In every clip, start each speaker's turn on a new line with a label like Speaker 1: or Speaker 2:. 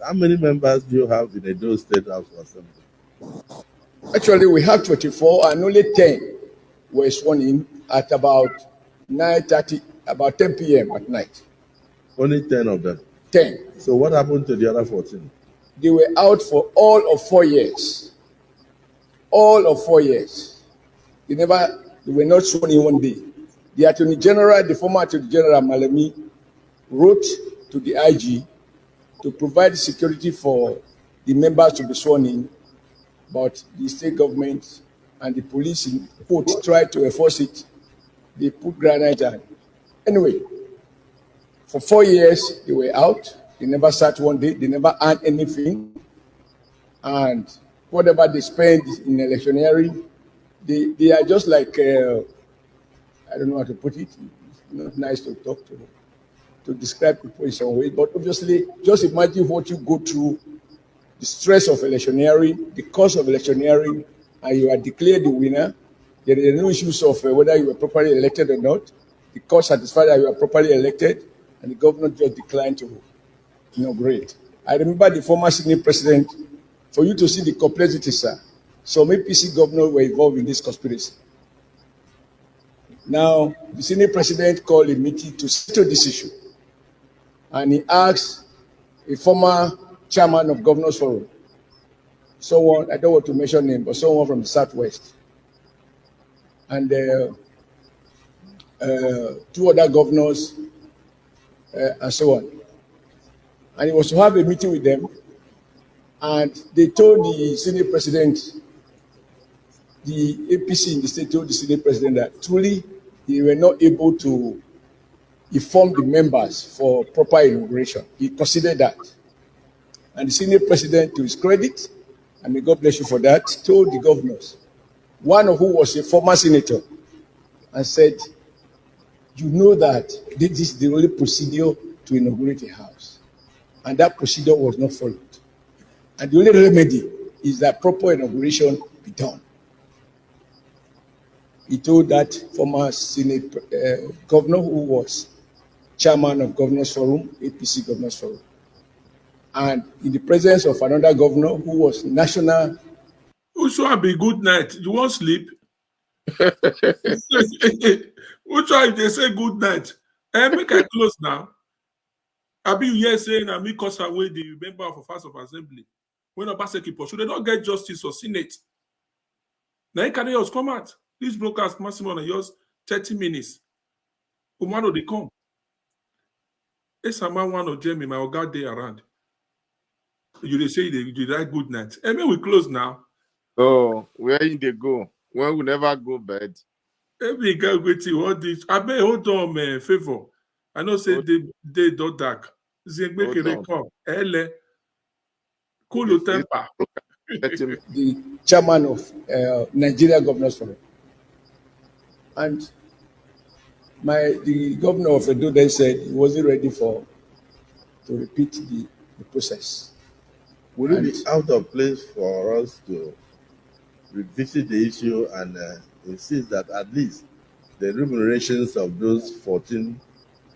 Speaker 1: How many members do you have in Edo State House of Assembly?
Speaker 2: Actually, we have 24 and only 10 were sworn in at about 9:30, about 10 p.m. at night.
Speaker 1: Only 10 of them?
Speaker 2: 10.
Speaker 1: So what happened to the other 14?
Speaker 2: They were out for all of 4 years. All of 4 years. They were not sworn in one day. The Attorney General, the former Attorney General Malemi, wrote to the IG to provide security for the members to be sworn in, but the state government and the police in court tried to enforce it. They put granite and anyway, for 4 years they were out. They never sat one day. They never earned anything, and whatever they spend in electioneering, they are just like I don't know how to put it. It's not nice to talk to describe people in some way, but obviously, just imagine what you go through, the stress of electioneering, the cost of electioneering, and you are declared the winner. There are no issues of whether you were properly elected or not. The court satisfied that you are properly elected, and the governor just declined to inaugurate. I remember the former Senate president, for you to see the complexity, sir, some APC governors were involved in this conspiracy. Now, the Senate president called a meeting to settle this issue, and he asked a former chairman of Governors Forum, someone, I don't want to mention name, but someone from the Southwest, and 2 other governors, and so on. And he was to have a meeting with them, and they told the Senate president, the APC in the state told the Senate president that truly they were not able to inform the members for proper inauguration. He considered that. And the Senate president, to his credit, and may God bless you for that, told the governors, one of who was a former senator, and said, you know that this is the only procedure to inaugurate a house. And that procedure was not followed. And the only remedy is that proper inauguration be done. He told that former Senate governor who was chairman of Governors Forum, APC Governors Forum, and in the presence of another governor who was national.
Speaker 3: Which one be good night? You won't sleep? Which one they say good night? Make I close now. I be here saying I me cause away the member of House of Assembly. When Seki pursue, they don't get justice or Senate. Now you carry yours come out. This broadcast maximum on yours 30 minutes. Umano they come. It's a man one of Jamie, my oga day around. You say they write good night. I mean we close now.
Speaker 4: Oh, where they go? When we never go bed.
Speaker 3: Every guy waiting all this. I may hold on, man, favor. I know say they don't dark. Make a record. Cool your temper.
Speaker 2: The chairman of Nigeria Governors Forum. And the governor of Edo then said he wasn't ready to repeat the process.
Speaker 1: Would it be out of place for us to revisit the issue and insist that at least the remunerations of those 14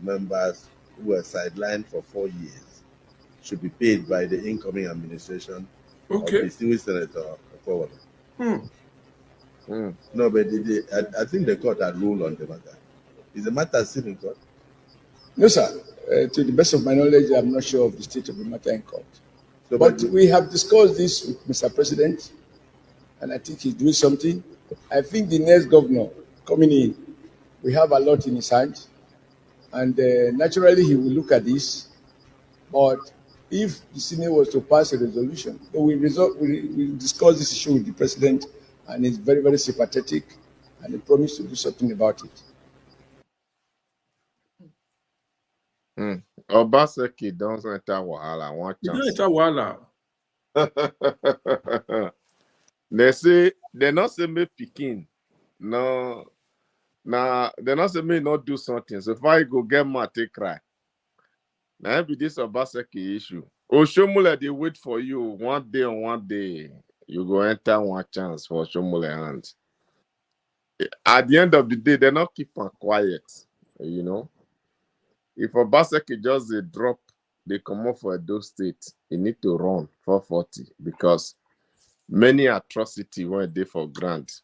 Speaker 1: members who were sidelined for 4 years should be paid by the incoming administration of distinguished Senator Forward? No, but I think the court had ruled on the matter. Is the matter still in court?
Speaker 2: No, sir. To the best of my knowledge, I'm not sure of the state of the matter in court. So, but we have discussed this with Mr. President, and I think he's doing something. I think the next governor coming in, we have a lot in his hands, and naturally he will look at this. But if the Senate was to pass a resolution, we discuss this issue with the president, and he's very, very sympathetic, and he promised to do something about it.
Speaker 4: Obaseki don't enter Wahala. One chance.
Speaker 3: Don't enter Wahala.
Speaker 4: They say they not say me picking. No, nah, they not say me not do something. So if I go get my take cry. Now be this Obaseki issue. Oshomule they wait for you one day. You go enter one chance for Oshomule hands. At the end of the day, they not keep on quiet. You know. If Obaseki just a drop they come up for Edo State, you need to run 440 because many atrocity were there for grant.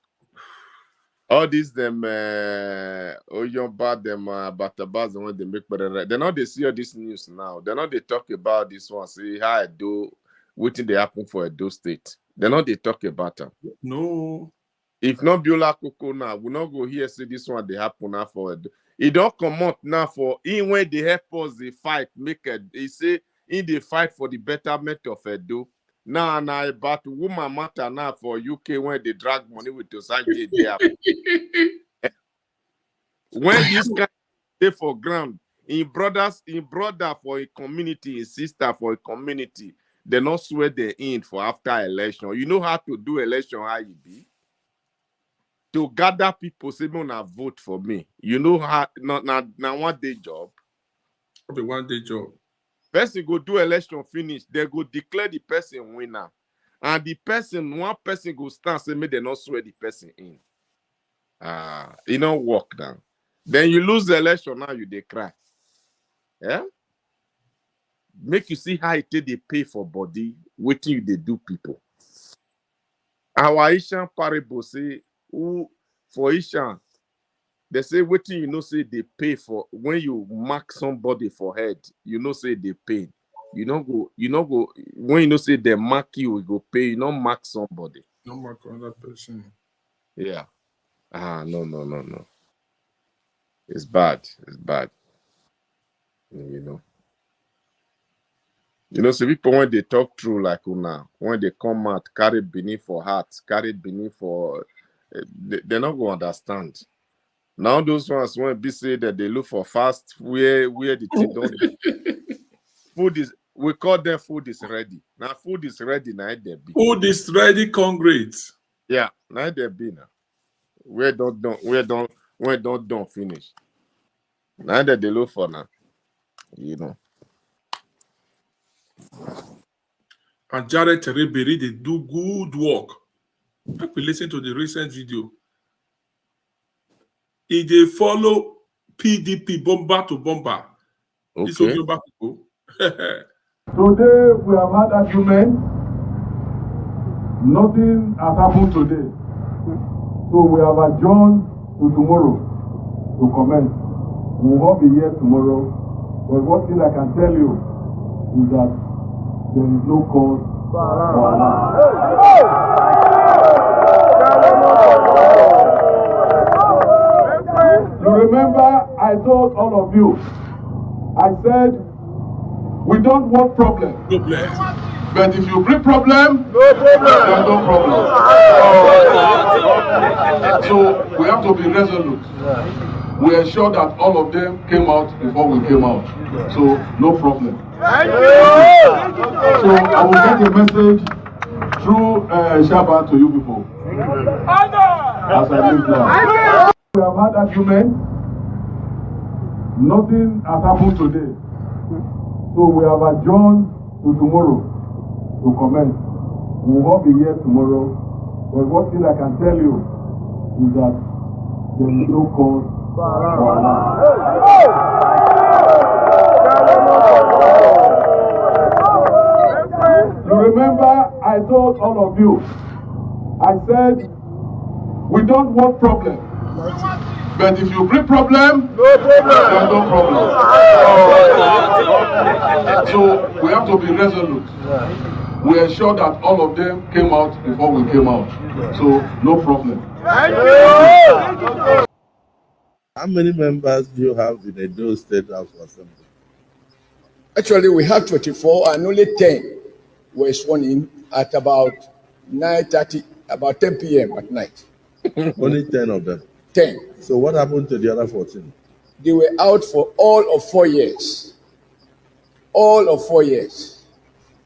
Speaker 4: All these them Oyomba, them Batabas, when they make better. They know they see all this news now. They know they talk about this one. See how Edo, what they happen for Edo State. They know they talk about them.
Speaker 3: No.
Speaker 4: If not Biola Coco now, we not go here see this one they happen now for Edo. It don't come out now for in when they help us they fight, make a they say in the fight for the betterment of Edo. Now about woman matter now for UK when they drag money with Osanje there. When this kind of for ground, in brother for a community, in sister for a community, they not swear they in for after election. You know how to do election, how you be? To gather people, say, no, vote for me. You know how, now one day job.
Speaker 3: The 1 day job.
Speaker 4: Person go do election finish, they go declare the person winner. And the person, one person go stand, say, they not swear the person in. It don't work now. Then you lose the election, now you dey cry. Yeah? Make you see how it they pay for body, waiting you they do people. Our Asian parable say, who for Asian, they say waiting you know say they pay for when you mark somebody for head, you know say they pay. You know go when you know say they mark you go pay, you know mark somebody.
Speaker 3: No mark another person.
Speaker 4: Yeah. No. It's bad. It's bad. You know, so people when they talk through like una, when they come out, carry beneath for heart, carry beneath for they're not going to understand. Now those ones when be say that they look for fast where the thing don't food is we call them food is ready. Now food is ready now they be.
Speaker 3: Food is ready, congrats.
Speaker 4: Yeah, now they be now. We don't finish. Now that they look for now. You know.
Speaker 3: And Jared Tereberi, they do good work. If we listen to the recent video, if they follow PDP bomber to bomber, this will
Speaker 4: Okay.
Speaker 3: be back to go.
Speaker 5: Today we have had argument. Nothing has happened today. So we have adjourned to tomorrow to comment. We will not be here tomorrow. But one thing I can tell you is that there is no cause for alarm. You remember I told all of you, I said, we don't want problem. But if you bring problem, there's no problem. So we have to be resolute. We ensure that all of them came out before we came out. So no problem. So I will get a message through Shaba to you people. As I leave now. We have had argument. Nothing has happened today. So we have adjourned to tomorrow to comment. We will not be here tomorrow. But one thing I can tell you is that there is no cause for alarm. You remember I told all of you, I said, we don't want problem. But if you bring problem, there's no problem. So we have to be resolute. We ensure that all of them came out before we came out. So no problem.
Speaker 1: How many members do you have in the Edo State House of Assembly?
Speaker 2: Actually, we have 24 and only 10 were sworn in at about 9:30, about 10 p.m. at night.
Speaker 1: Only 10 of them.
Speaker 2: 10.
Speaker 1: So what happened to the other 14?
Speaker 2: They were out for all of 4 years. All of 4 years.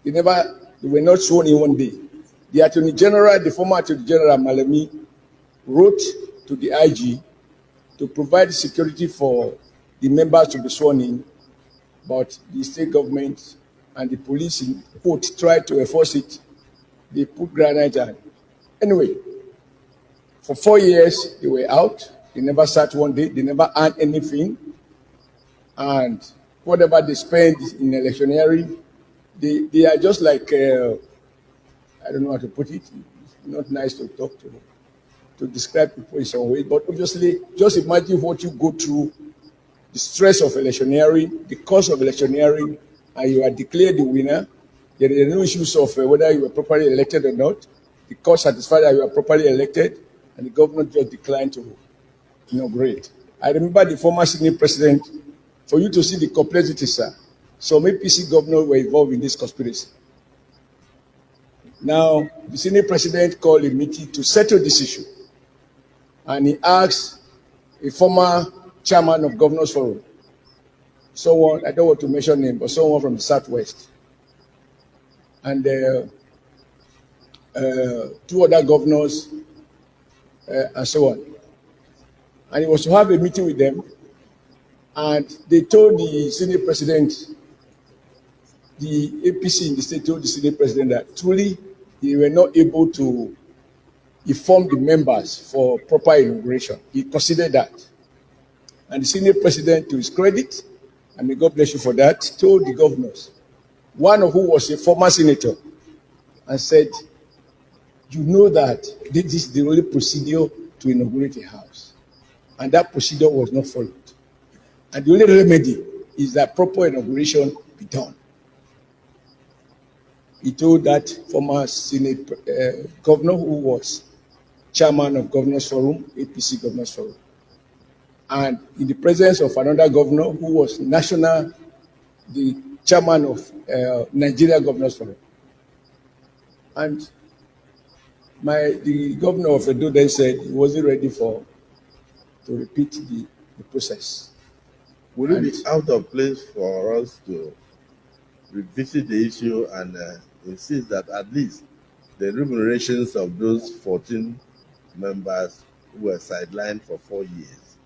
Speaker 2: They were not sworn in one day. The Attorney General, the former Attorney General Malemi, wrote to the IG to provide security for the members to be sworn in, but the state government and the police in court tried to enforce it. They put granite and anyway, for 4 years they were out. They never sat one day. They never earned anything. And whatever they spend in electioneering, they are just like, I don't know how to put it. It's not nice to talk to describe people in some way, but obviously, just imagine what you go through, the stress of electioneering, the cost of electioneering, and you are declared the winner. There are no issues of whether you were properly elected or not. The court satisfied that you are properly elected, and the governor just declined to inaugurate. I remember the former Senate president, for you to see the complexity, sir. Some APC governors were involved in this conspiracy. Now, the Senate president called a meeting to settle this issue, and he asked a former chairman of Governors Forum, someone, I don't want to mention name, but someone from the Southwest, and two other governors, and so on. And he was to have a meeting with them, and they told the Senate president, the APC in the state told the Senate president that truly they were not able to inform the members for proper inauguration. He considered that. And the Senate president, to his credit, and may God bless you for that, told the governors, one of who was a former senator, and said, you know that this is the only procedure to inaugurate a house. And that procedure was not followed. And the only remedy is that proper inauguration be done. He told that former Senate governor who was chairman of Governors Forum, APC Governors Forum, and in the presence of another governor who was the chairman of Nigeria Governors Forum. And the governor of Edha then said he wasn't ready to repeat the process.
Speaker 1: Would it be out of place for us to revisit the issue and insist that at least the remunerations of those 14 members who were sidelined for 4 years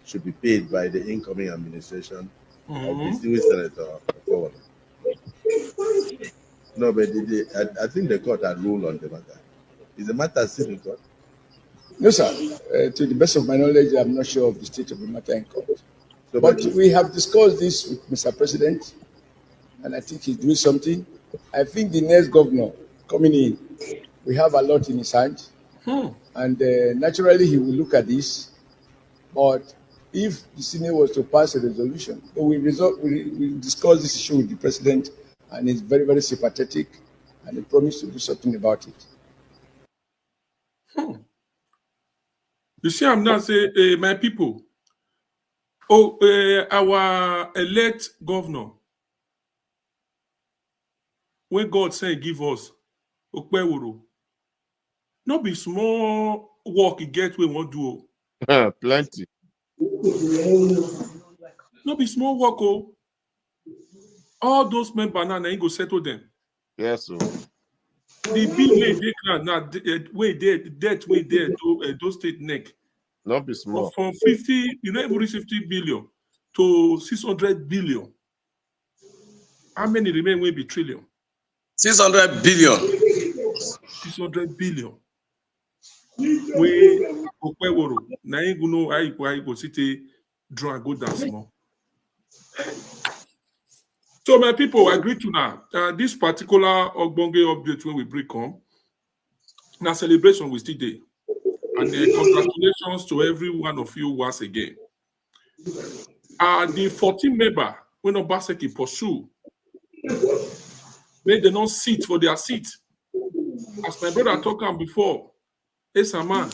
Speaker 1: should be paid by the incoming administration of distinguished Senator Forward? No, but I think the court had ruled on the matter. Is the matter still in court?
Speaker 2: No, sir. To the best of my knowledge, I'm not sure of the state of the matter in court. So, but we have discussed this with Mr. President, and I think he's doing something. I think the next governor coming in, we have a lot in his hand, and naturally he will look at this. But if the Senate was to pass a resolution, we discuss this issue with the president, and he's very, very sympathetic, and he promised to do something about it.
Speaker 3: You see, I'm not saying, my people, our elect governor, when God said give us, not be small work you get we won't do.
Speaker 4: Plenty.
Speaker 3: Not be small work, oh. All those men banana ain't go settle them.
Speaker 4: Yes, sir.
Speaker 3: The bill way they debt way there to those state neck.
Speaker 4: Not be small.
Speaker 3: From 50, you know, every 50 billion to 600 billion. How many remain will be trillion?
Speaker 6: 600 billion.
Speaker 3: 600 billion. We Okweworo. Na you know I go city draw and go down small. So my people agree to now. This particular Ogbonge update when we bring come. Now celebration we still day. And congratulations to every one of you once again. The 14 member when Obaseki pursue, may they not sit for their seat. As my brother talking before, man,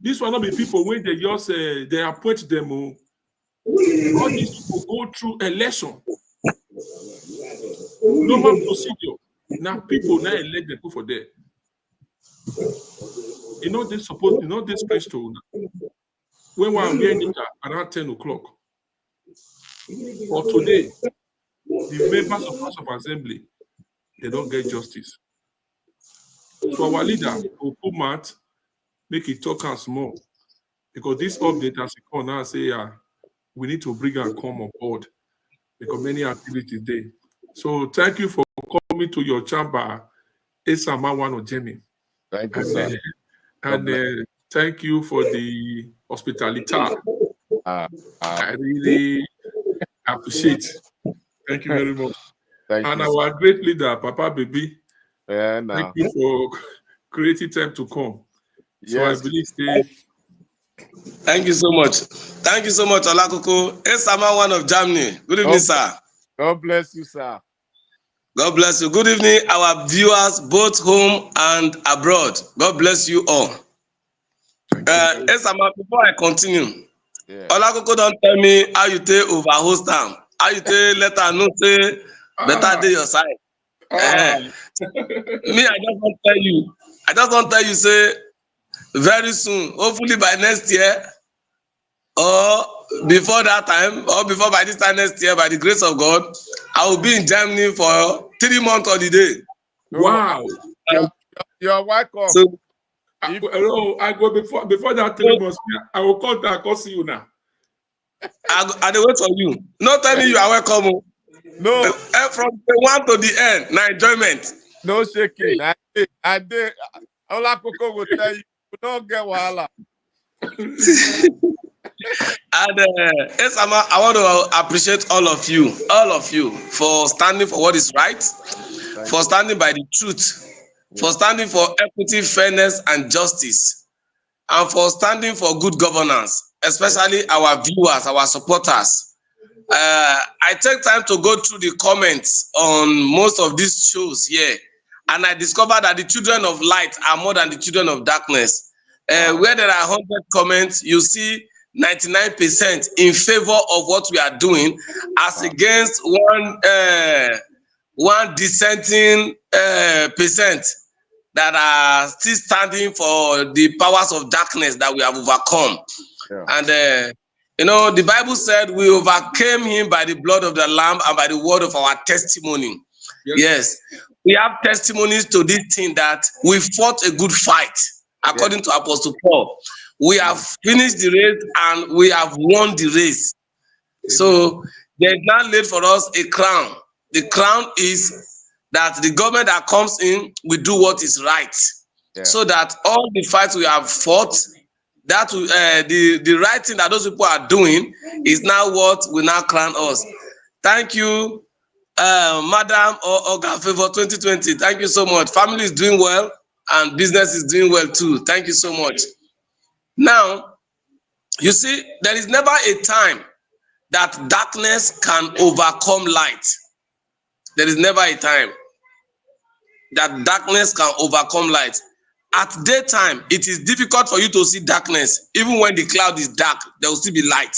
Speaker 3: this will not be people when they just they appoint them. All these people go through election. Normal procedure. Now people now elect them for there. You know they suppose, you know this place to when we're getting around 10 o'clock. For today, the members of House of Assembly, they don't get justice. So our leader, Okumat, make it talk us more. Because this update has come now say we need to bring and come on board because many activities there. So thank you for coming to your chamber, Esama One of Jenny.
Speaker 4: Thank you, sir.
Speaker 3: And thank you for the hospitality. I really appreciate. Thank you very much.
Speaker 4: Thank
Speaker 3: And
Speaker 4: you, sir.
Speaker 3: our great leader, Papa Baby,
Speaker 4: Yeah,
Speaker 3: thank
Speaker 4: now.
Speaker 3: you for creating time to come. So I
Speaker 4: Yes.
Speaker 3: believe
Speaker 6: Thank you so much. Thank you so much, Olakoko. Esama, one of Germany. Good evening,
Speaker 4: God,
Speaker 6: sir.
Speaker 4: God bless you, sir.
Speaker 6: God bless you. Good evening, our viewers, both home and abroad. God bless you all. Esama, before I continue,
Speaker 4: Yeah.
Speaker 6: Olakoko don't tell me how you take overhost am. How you take let her know say better day your side. Me, I just want tell you, say very soon, hopefully by next year, or before that time, or before by this time next year, by the grace of God, I will be in Germany for 3 months holiday.
Speaker 4: Oh,
Speaker 3: wow.
Speaker 4: you're welcome.
Speaker 6: So,
Speaker 3: I go before that 3 months. I will contact, call see you now.
Speaker 6: I dey wait for you. No tell me you are welcome.
Speaker 4: No,
Speaker 6: From the one to the end, na enjoyment.
Speaker 4: no shaking. I did. Olakoko will tell you, you don't get wahala.
Speaker 6: And Esama, I want to appreciate all of you for standing for what is right, for standing by the truth, for standing for equity, fairness, and justice, and for standing for good governance, especially our viewers, our supporters. I take time to go through the comments on most of these shows here, and I discovered that the children of light are more than the children of darkness. Where there are 100 comments, you see 99% in favor of what we are doing, as against one dissenting percent that are still standing for the powers of darkness that we have overcome.
Speaker 4: Yeah.
Speaker 6: And the Bible said we overcame him by the blood of the Lamb and by the word of our testimony. Yes. We have testimonies to this thing that we fought a good fight, according to Apostle Paul. We have finished the race and we have won the race. So there's now laid for us a crown. The crown is that the government that comes in will do what is right, so that all the fights we have fought, that the right thing that those people are doing is now what will now crown us. Thank you, Madam Oga Favor 2020. Thank you so much. Family is doing well and business is doing well too. Thank you so much. Now, you see, there is never a time that darkness can overcome light. There is never a time that darkness can overcome light. At daytime, it is difficult for you to see darkness. Even when the cloud is dark, there will still be light.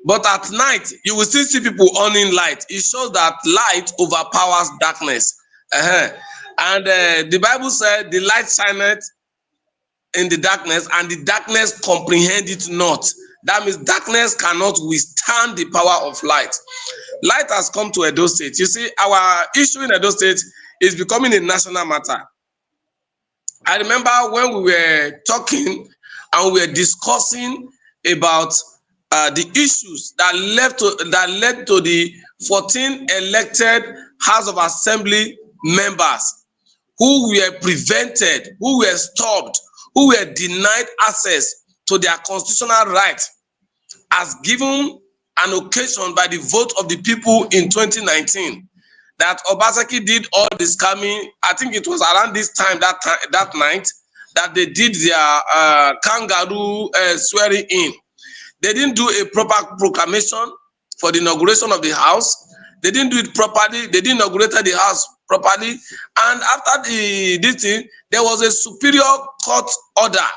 Speaker 6: But at night, you will still see people owning light. It shows that light overpowers darkness. And the Bible said, the light shineth in the darkness, and the darkness comprehend it not. That means darkness cannot withstand the power of light. Light has come to Edo State. You see, our issue in Edo State is becoming a national matter. I remember when we were talking and we were discussing about the issues that led to the 14 elected House of Assembly members who were prevented, who were stopped, who were denied access to their constitutional right, as given an occasion by the vote of the people in 2019. That Obaseki did all the scamming. I think it was around this time, that night, that they did their kangaroo swearing in. They didn't do a proper proclamation for the inauguration of the house. They didn't do it properly. They didn't inaugurate the house properly. And after this thing, there was a superior court order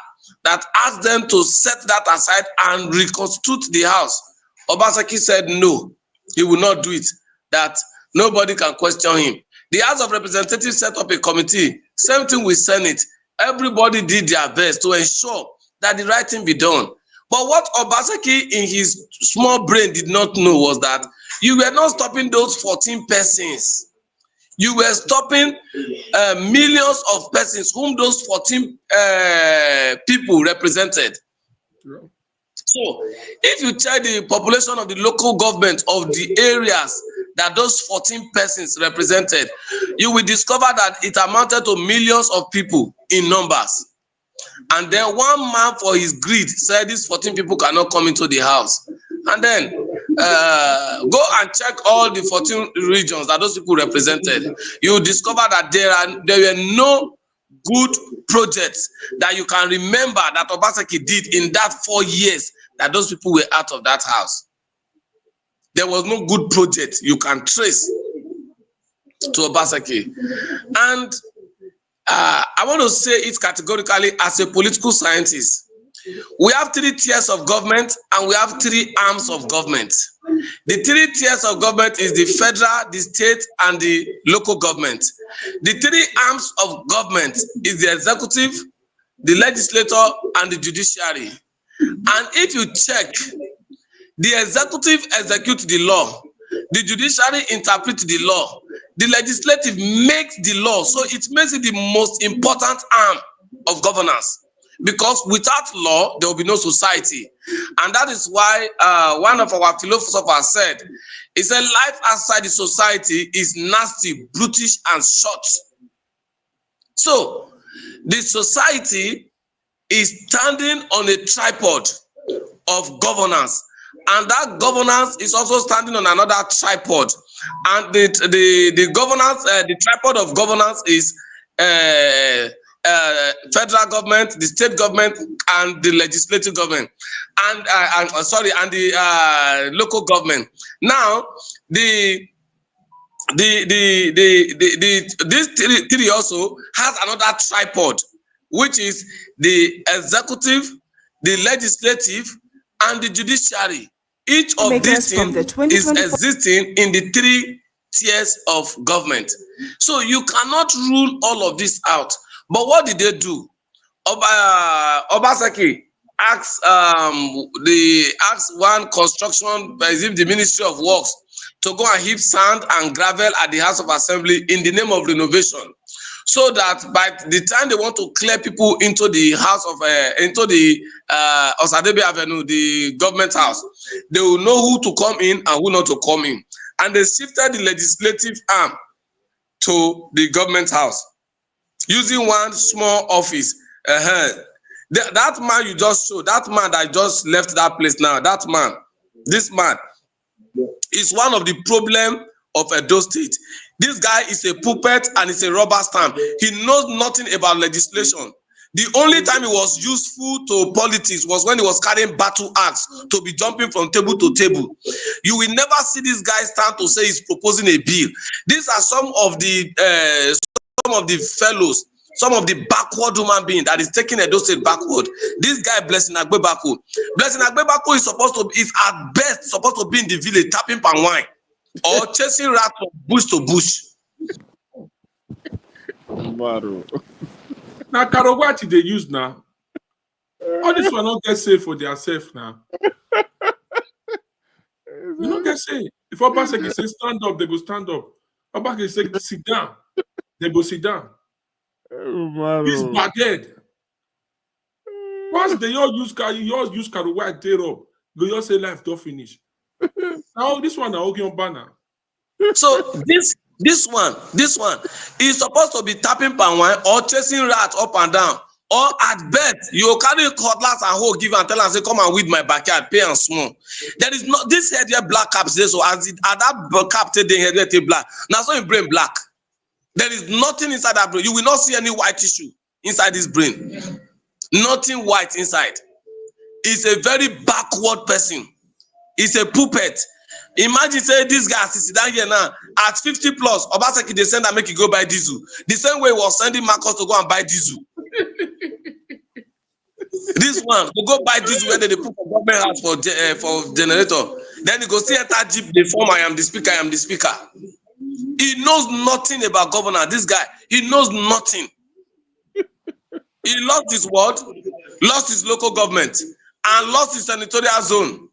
Speaker 6: that asked them to set that aside and reconstitute the house. Obaseki said no, he will not do it, that nobody can question him. The House of Representatives set up a committee, same thing with Senate. Everybody did their best to ensure that the right thing be done. But what Obaseki in his small brain did not know was that you were not stopping those 14 persons. You were stopping millions of persons whom those 14 people represented. So, if you check the population of the local government of the areas that those 14 persons represented, you will discover that it amounted to millions of people in numbers. And then one man, for his greed, said these 14 people cannot come into the house. And then go and check all the 14 regions that those people represented. You will discover that there were no good projects that you can remember that Obaseki did in that 4 years that those people were out of that house. There was no good project you can trace to Obaseki. And I want to say it categorically as a political scientist. We have 3 tiers of government and we have 3 arms of government. The 3 tiers of government is the federal, the state, and the local government. The 3 arms of government is the executive, the legislature, and the judiciary. And if you check, the executive executes the law, the judiciary interprets the law, the legislative makes the law, so it makes it the most important arm of governance. Because without law, there will be no society. And that is why one of our philosophers said, he said, life outside the society is nasty, brutish, and short. So, the society is standing on a tripod of governance. And that governance is also standing on another tripod. And the governance, the tripod of governance is federal government, the state government, and the legislative government, and the local government. Now, these 3 also has another tripod, which is the executive, the legislative, and the judiciary. Each of these things is existing in the 3 tiers of government. So you cannot rule all of this out. But what did they do? Obaseki asked one construction, the Ministry of Works, to go and heap sand and gravel at the House of Assembly in the name of renovation, so that by the time they want to clear people into the house of into the Osadebe Avenue, the government house, they will know who to come in and who not to come in. And they shifted the legislative arm to the government house, using one small office. That man you just showed, that man that just left that place now, this man is one of the problem of Edo State. This guy is a puppet and is a rubber stamp. He knows nothing about legislation. The only time he was useful to politics was when he was carrying battle axe to be jumping from table to table. You will never see this guy stand to say he's proposing a bill. These are some of the fellows, some of the backward human being that is taking Edo State backward. This guy, Blessing Agbebako. Blessing Agbebako is at best supposed to be in the village tapping palm wine or chasing rats from bush to bush.
Speaker 3: Now, Karowati they use now. All this will not get safe for themselves now. You don't get safe. If Obaseki say stand up, they go stand up. Obaseki say sit down, they go sit down. He's bagged. Once they all use Karowati tear up, go just say life don't finish. Now this one now on banner.
Speaker 6: So this one is supposed to be tapping palm wine or chasing rats up and down, or at best you carry cutlass and hoe give and tell and say come and weed my backyard, pay and small. There is not this head here black caps there, so as that cap take the head black. Now so in brain black. There is nothing inside that brain. You will not see any white tissue inside this brain. Nothing white inside. It's a very backward person. It's a puppet. Imagine say this guy sits down here now at 50 plus. Obaseki they send and make you go buy diesel. The same way he was sending Marcus to go and buy diesel. This one will go buy diesel when they put for government house for generator. Then he go see enter jeep. They form I am the speaker. I am the speaker. He knows nothing about governance. This guy, he knows nothing. He lost his word, lost his local government, and lost his senatorial zone.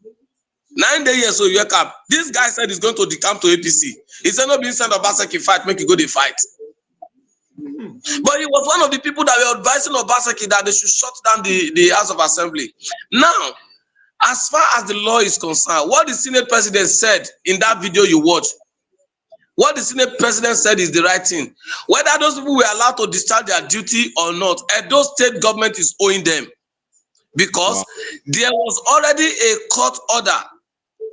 Speaker 6: 9 days so you wake up. This guy said he's going to decamp to APC. He said not being sent Obaseki fight, make you go the fight. But he was one of the people that were advising Obaseki that they should shut down the House of Assembly. Now, as far as the law is concerned, what the Senate President said in that video you watched, what the Senate President said is the right thing. Whether those people were allowed to discharge their duty or not, Edo State government is owing them. Because there was already a court order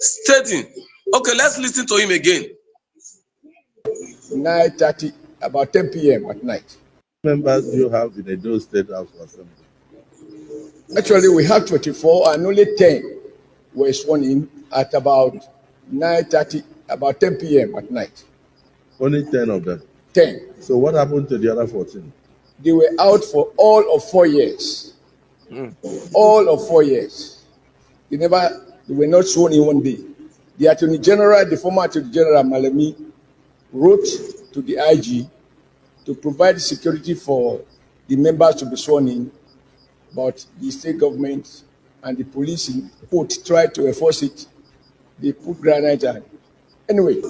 Speaker 6: stating, okay, let's listen to him again.
Speaker 2: 9:30, about 10 p.m. at night.
Speaker 1: Members do you have in Edo State House of Assembly?
Speaker 2: Actually, we have 24 and only 10 were sworn in at about 9:30, about 10 p.m. at night.
Speaker 1: Only 10 of them.
Speaker 2: 10.
Speaker 1: So what happened to the other 14?
Speaker 2: They were out for all of 4 years. All of 4 years. They were not sworn in one day. The Attorney General, the former Attorney General Malami, wrote to the IG to provide security for the members to be sworn in, but the state government and the police in court tried to enforce it. They put granite and anyway,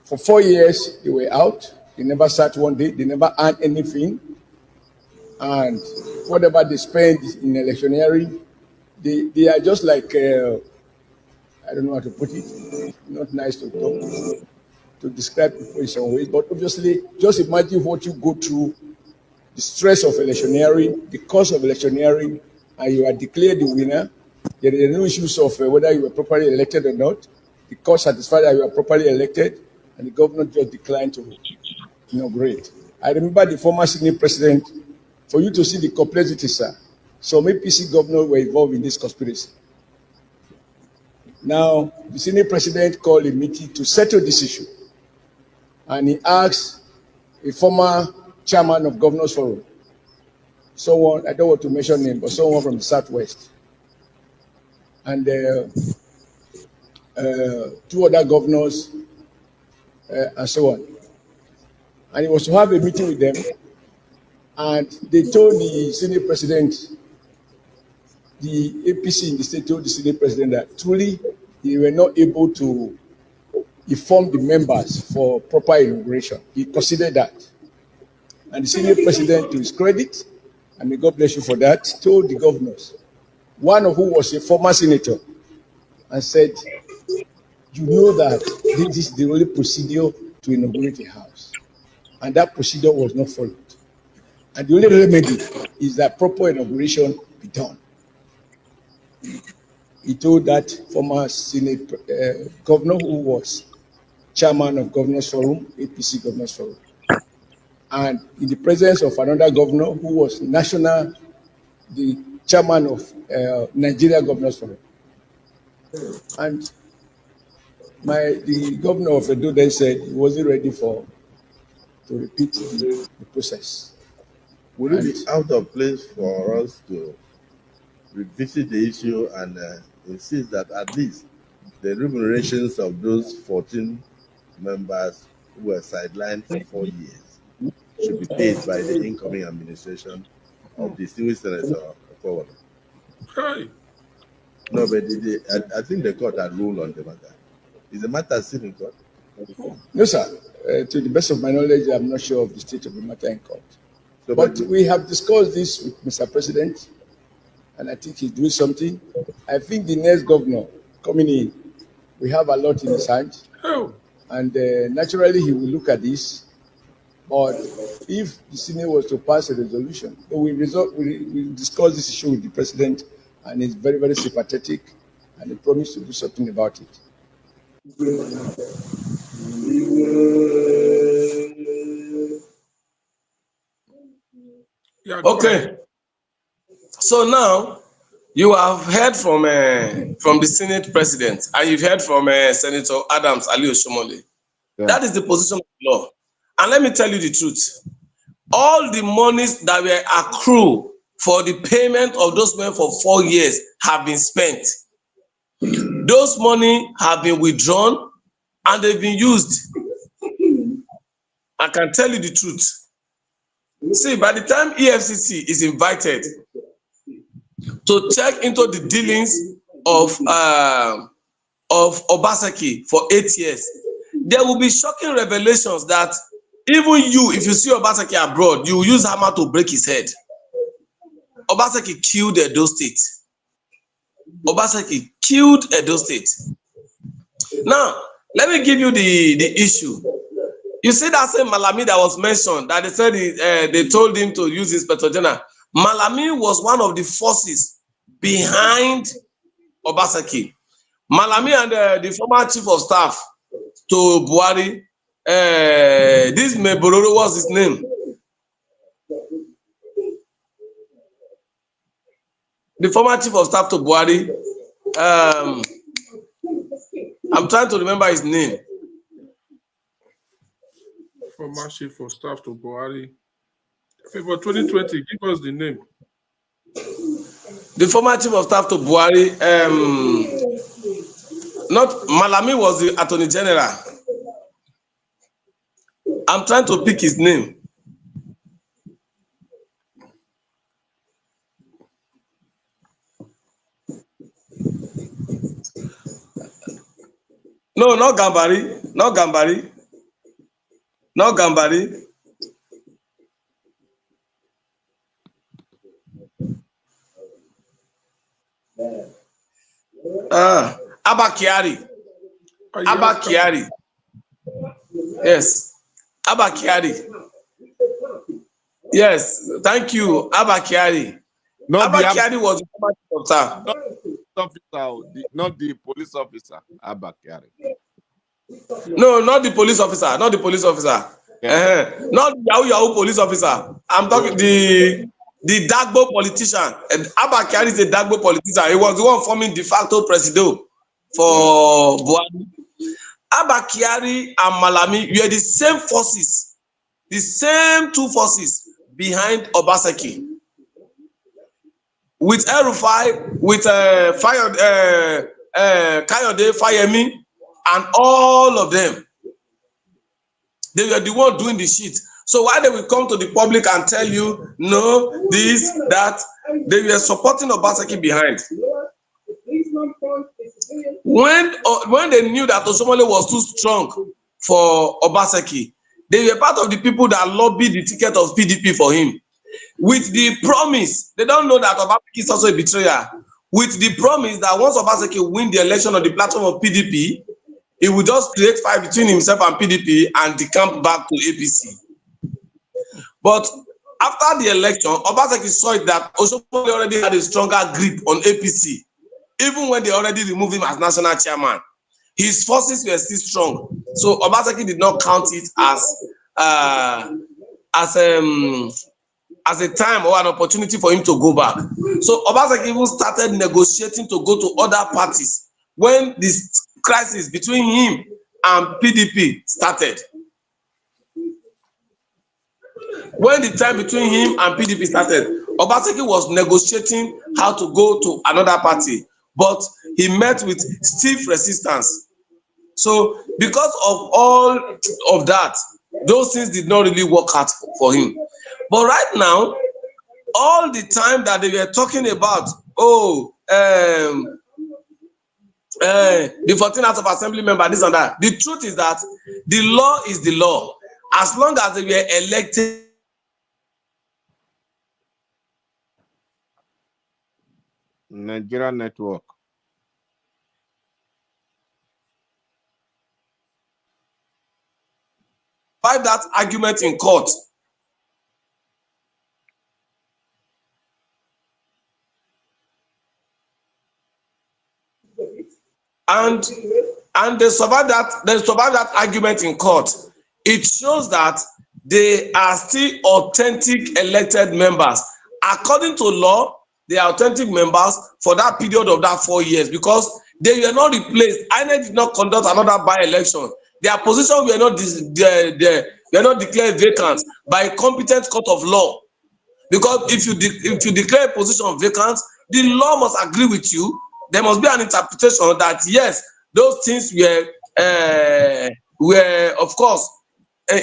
Speaker 2: for 4 years they were out. They never sat one day. They never earned anything, and whatever they spend in electioneering, they are just like I don't know how to put it. Not nice to talk to describe people in some ways, but obviously, just imagine what you go through: the stress of electioneering, the cost of electioneering, and you are declared the winner. There are no issues of whether you were properly elected or not. The court satisfied that you are properly elected, and the governor just declined to inaugurate. I remember the former Senate president, for you to see the complexity, sir. Some APC governors were involved in this conspiracy. Now, the Senate president called a meeting to settle this issue, and he asked a former chairman of Governors Forum, someone, I don't want to mention name, but someone from the Southwest, and 2 other governors, and so on. And he was to have a meeting with them, and they told the Senate president, the APC in the state told the Senate president that truly they were not able to inform the members for proper inauguration. He considered that. And the Senate president, to his credit, and may God bless you for that, told the governors, one of whom was a former senator, and said, you know that this is the only procedure to inaugurate a house. And that procedure was not followed. And the only remedy is that proper inauguration be done. He told that former Senate governor, who was chairman of Governors Forum, APC Governors Forum, and in the presence of another governor who was the chairman of Nigeria Governors Forum. And the governor of Edo then said he wasn't ready to repeat the process.
Speaker 1: Would it be out of place for us to revisit the issue and insist that at least the remunerations of those 14 members who were sidelined for 4 years should be paid by the incoming administration of distinguished Senator Forward?
Speaker 3: Hey.
Speaker 1: No, but I think the court had ruled on the matter. Is the matter still in court?
Speaker 2: No, sir. To the best of my knowledge, I'm not sure of the state of the matter in court. So, but we have discussed this with Mr. President, and I think he's doing something. I think the next governor coming in, we have a lot in his hand, and naturally he will look at this. But if the Senate was to pass a resolution, we discuss this issue with the President, and he's very, very sympathetic, and he promised to do something about it.
Speaker 6: Okay. So now you have heard from the Senate President, and you've heard from Senator Adams Ali Oshomole. Yeah. That is the position of the law. And let me tell you the truth. All the monies that were accrued for the payment of those men for 4 years have been spent. Those money have been withdrawn and they've been used. I can tell you the truth. See, by the time EFCC is invited to check into the dealings of Obaseki for 8 years, there will be shocking revelations that even you, if you see Obaseki abroad, you will use hammer to break his head. Obaseki killed Edo State. Obaseki killed Edo State. Now, let me give you the issue. You see that same Malami that was mentioned, that they said they told him to use Inspector General. Malami was one of the forces behind Obaseki. Malami and the former chief of staff to Buhari, this Mebororo, what's his name? The former chief of staff to Buhari, I'm trying to remember his name.
Speaker 3: Former chief of staff to Buhari. For 2020, give us the name.
Speaker 6: The former chief of staff to Buhari, not Malami was the attorney general. I'm trying to pick his name. No, not Gambari. Not Gambari. Not Gambari. Abba Kyari. Abba Kyari. Yes. Abba Kyari. Yes. Thank you. Abba Kyari. Abba Kyari was the former chief of staff.
Speaker 4: Not the police officer, Abba Kyari.
Speaker 6: No, not the police officer. Not the police officer. Yeah. Not the Yahoo police officer. I'm talking the Dagbo politician. Abba Kyari is a Dagbo politician. He was the one forming de facto president for Buhari. Abba Kyari and Malami were the same forces, the same two forces behind Obaseki. With El-Rufai, with Kayode Fayemi, and all of them. They were the one doing the shit. So why they will come to the public and tell you, no, this, that, they were supporting Obaseki behind. When they knew that Osomole was too strong for Obaseki, they were part of the people that lobbied the ticket of PDP for him. With the promise, they don't know that Obaseki is also a betrayer. With the promise that once Obaseki win the election on the platform of PDP, he will just create fight between himself and PDP and decamp back to APC. But after the election, Obaseki saw it that Osomole already had a stronger grip on APC, even when they already removed him as national chairman. His forces were still strong. So Obaseki did not count it as a time or an opportunity for him to go back. So Obaseki even started negotiating to go to other parties when this crisis between him and PDP started. When the time between him and PDP started, Obaseki was negotiating how to go to another party, but he met with stiff resistance. So because of all of that, those things did not really work out for him. But right now, all the time that they were talking about, the 14th House of Assembly member, this and that, the truth is that the law is the law. As long as they were elected,
Speaker 4: Nigeria network.
Speaker 6: fight that argument in court. And they survived that argument in court. It shows that they are still authentic elected members. According to law, they are authentic members for that period of that 4 years because they were not replaced. INEC did not conduct another by-election. Their position were not declared vacant by a competent court of law. Because if you declare a position vacant, the law must agree with you. There must be an interpretation that yes, those things were of course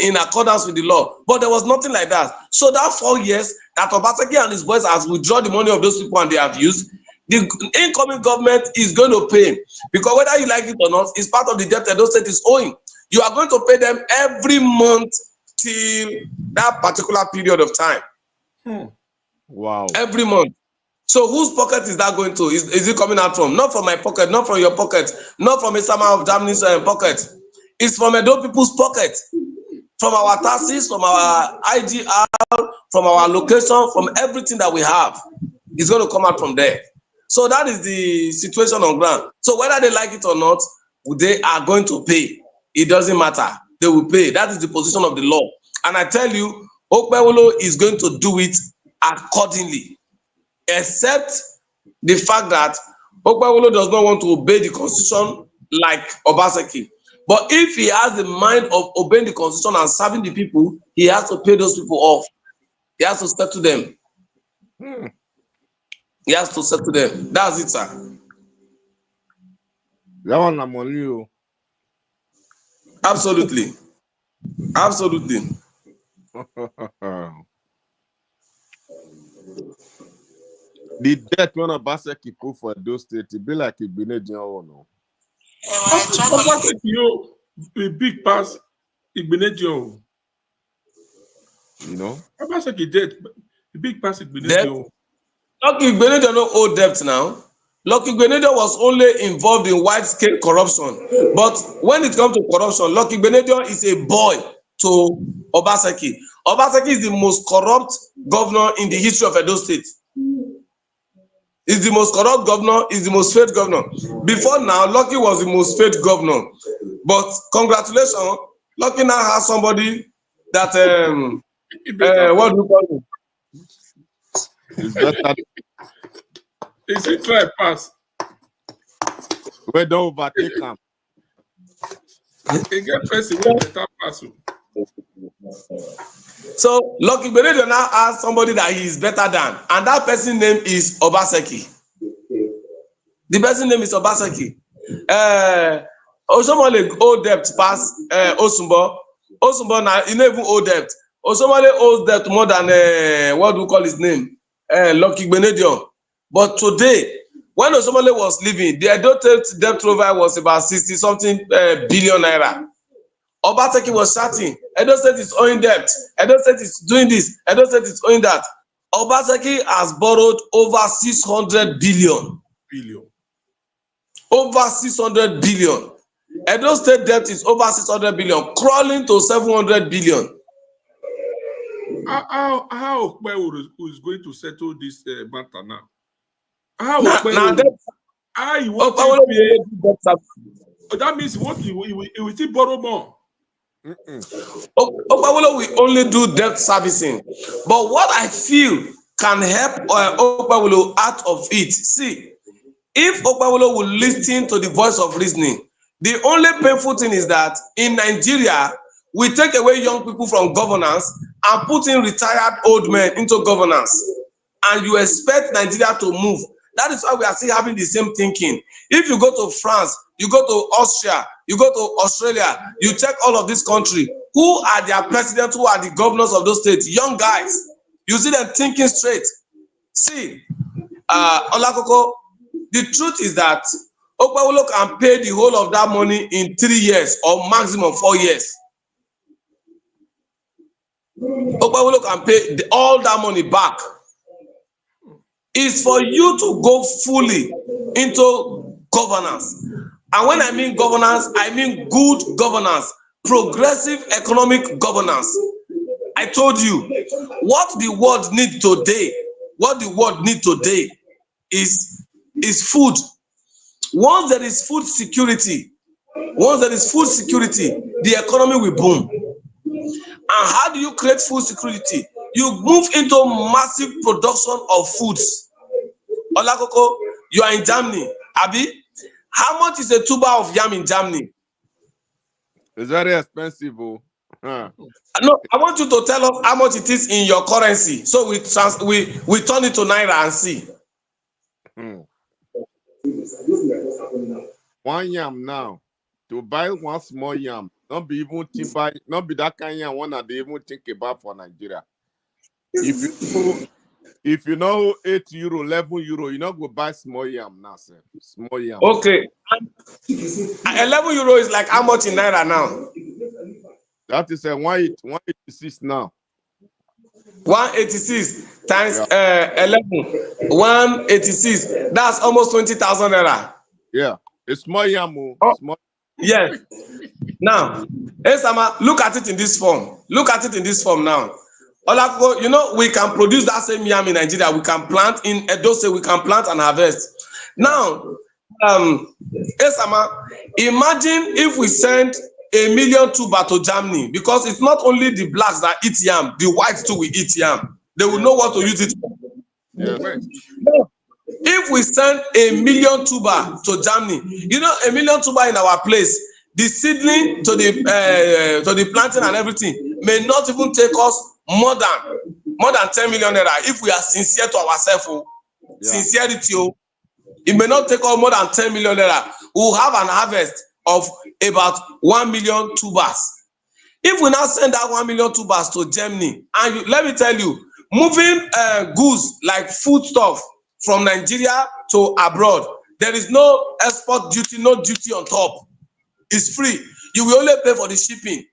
Speaker 6: in accordance with the law, but there was nothing like that. So that 4 years that Obaseki and his boys has withdrawn the money of those people and they have used, the incoming government is going to pay, because whether you like it or not, it's part of the debt that those state is owing. You are going to pay them every month till that particular period of time.
Speaker 4: Wow.
Speaker 6: Every month. So whose pocket is that going to? Is it coming out from? Not from my pocket, not from your pocket, not from a Sama of Germany's pocket. It's from Edo people's pocket. From our taxes, from our IGR, from our location, from everything that we have. It's going to come out from there. So that is the situation on ground. So whether they like it or not, they are going to pay. It doesn't matter. They will pay. That is the position of the law. And I tell you, Okpewolo is going to do it accordingly, except the fact that Okpewolo does not want to obey the constitution like Obaseki. But if he has the mind of obeying the constitution and serving the people, he has to pay those people off. He has to settle them. He has to settle them. That's it, sir.
Speaker 4: That one I'm on you.
Speaker 6: Absolutely. Absolutely.
Speaker 4: The debt when Obaseki put for those states, it be like a Benedian or no.
Speaker 3: Obaseki, a big pass, Igbenedion.
Speaker 4: You know?
Speaker 3: Obaseki debt, a big pass, Igbenedion.
Speaker 6: Lucky Igbenedion no owe debt now. Lucky Igbenedion was only involved in wide-scale corruption. But when it comes to corruption, Lucky Igbenedion is a boy to Obaseki. Obaseki is the most corrupt governor in the history of Edo State. He's the most corrupt governor, he's the most failed governor. Before now, Lucky was the most failed governor. But congratulations, Lucky now has somebody that, what do you call him?
Speaker 4: It's better.
Speaker 3: Is it try pass?
Speaker 4: We don't overtake him.
Speaker 3: He get person with better pass.
Speaker 6: So Lucky Igbenedion now has somebody that he is better than, and that person's name is Obaseki. The person's name is Obaseki. Osomole owe debt pass Osumbo. Osumbo now he never even owe debt. Osomole owes debt more than what do we call his name? Lucky Igbenedion. But today, when Osomole was living, the Edo State debt profile was about 60-something billion naira. Obaseki was shouting, Edo State is owing debt. Edo State is doing this. Edo State is owing that. Obaseki has borrowed over 600 billion. Over 600 billion. Edo State debt is over 600 billion, crawling to 700 billion.
Speaker 3: How Okpewolo is going to settle this matter now? How
Speaker 6: Now
Speaker 3: he won't pay? That means he will still borrow more.
Speaker 6: Okpewolo will only do debt servicing. But what I feel can help Okpewolo out of it. See, if Okpewolo will listen to the voice of reasoning, the only painful thing is that in Nigeria, we take away young people from governance and put in retired old men into governance. And you expect Nigeria to move. That is why we are still having the same thinking. If you go to France, you go to Austria, you go to Australia, you check all of this country, who are their presidents, who are the governors of those states? Young guys. You see them thinking straight. See, Olakoko, the truth is that Okpewolo can pay the whole of that money in 3 years or maximum 4 years. Okpewolo can pay all that money back. It's for you to go fully into governance. And when I mean governance, I mean good governance, progressive economic governance. I told you, what the world needs today, is food. Once there is food security, the economy will boom. And how do you create food security? You move into massive production of foods. Olakoko, you are in Germany. Abi, how much is a tuber of yam in Germany?
Speaker 4: It's very expensive. Oh. Huh.
Speaker 6: No, I want you to tell us how much it is in your currency. So we turn it to naira and see.
Speaker 4: One yam now, to buy one small yam, not be that kind of yam one that they even think about for Nigeria. If you know 8 euro, 11 euro, you not go buy small yam now, sir. Small yam.
Speaker 6: Okay. 11 euro is like how much in naira now?
Speaker 4: That is a 186 now.
Speaker 6: 186 times 11. 186. That's almost 20,000 naira.
Speaker 4: Yeah. It's small yam.
Speaker 6: Oh.
Speaker 4: Small.
Speaker 6: Yes. Now, Esama, look at it in this form. Look at it in this form now. Olako, you know, we can produce that same yam in Nigeria. We can plant in Edo State, we can plant and harvest. Now, Esama, imagine if we send 1 million tuber to Germany, because it's not only the blacks that eat yam, the whites too will eat yam. They will know what to use it for.
Speaker 4: Yes.
Speaker 6: If we send 1 million tuber to Germany, you know, 1 million tuber in our place, the seedling to the planting and everything may not even take us more than 10 million naira if we are sincere to ourselves. Sincerity, it may not take us more than 10 million naira. We will have an harvest of about 1 million tubers. If we now send that 1 million tubers to Germany, and let me tell you, moving goods like foodstuff from Nigeria to abroad, there is no export duty, no duty on top. It's free. You will only pay for the shipping.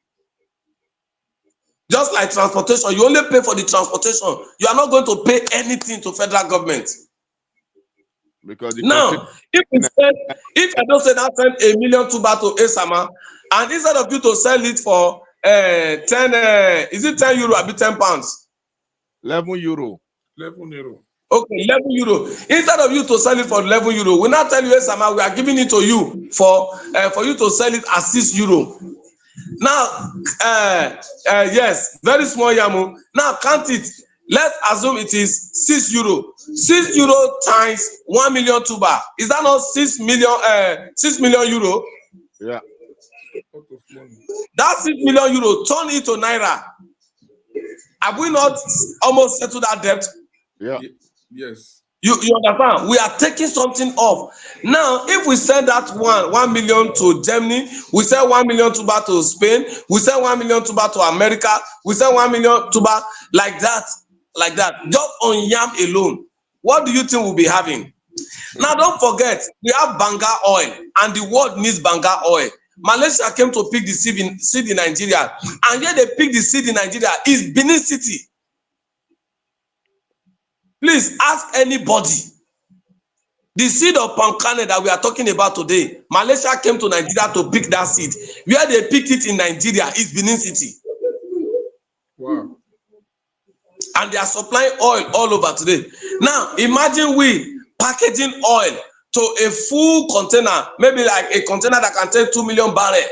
Speaker 6: Just like transportation, you only pay for the transportation. You are not going to pay anything to federal government.
Speaker 4: Because
Speaker 6: now, if I don't say that, send 1 million tuber to Esama, and instead of you to sell it for 10, is it 10 euro or 10 pounds?
Speaker 4: 11 euro.
Speaker 3: 11 euro.
Speaker 6: Okay, 11 euro. Instead of you to sell it for 11 euro, we now tell you, Esama, we are giving it to you for you to sell it at 6 euro. Now, yes, very small yamu. Now, count it. Let's assume it is 6 euro. 6 euro times 1 million tuber. Is that not 6 million euro?
Speaker 4: Yeah.
Speaker 6: That 6 million euro, turn it to naira. Have we not almost settled that debt?
Speaker 4: Yeah.
Speaker 3: Yes.
Speaker 6: You understand? We are taking something off. Now, if we send that 1 million to Germany, we send 1 million tuber to Spain, we send 1 million tuber to America, we send 1 million tuber like that, just on yam alone. What do you think we'll be having? Now, don't forget, we have banga oil, and the world needs banga oil. Malaysia came to pick the seed in Nigeria, and yet they pick the seed in Nigeria is Benin City. Please ask anybody. The seed of palm kernel that we are talking about today, Malaysia came to Nigeria to pick that seed. Where they picked it in Nigeria is Benin City.
Speaker 3: Wow.
Speaker 6: And they are supplying oil all over today. Now, imagine we packaging oil to a full container, maybe like a container that can take 2 million barrels,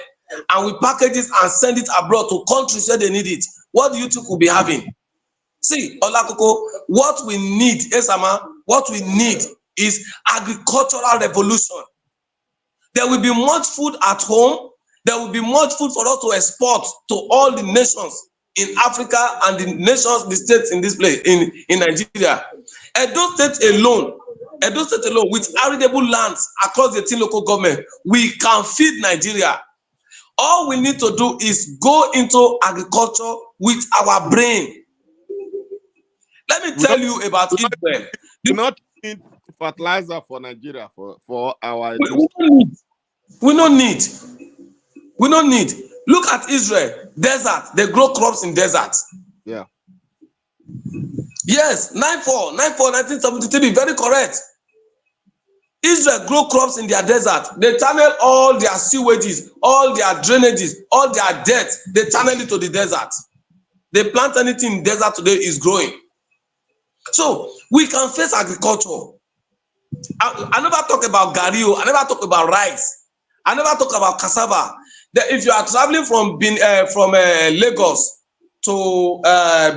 Speaker 6: and we package it and send it abroad to countries where they need it. What do you think we'll be having? See, Olakoko, what we need, Esama, what we need is agricultural revolution. There will be much food at home. There will be much food for us to export to all the nations in Africa and the states in this place, in Nigeria. Edo State alone, with arable lands across the 10 local government, we can feed Nigeria. All we need to do is go into agriculture with our brain. Let me tell you about Israel.
Speaker 4: We not need fertilizer for Nigeria for our.
Speaker 6: We don't need. Look at Israel, desert. They grow crops in desert.
Speaker 4: Yeah.
Speaker 6: Yes, 1973, very correct. Israel grow crops in their desert. They channel all their sewages, all their drainages, all their dirt. They channel it to the desert. They plant anything in desert today is growing. So we can face agriculture. I never talk about gario. I never talk about rice. I never talk about cassava. If you are traveling from Lagos to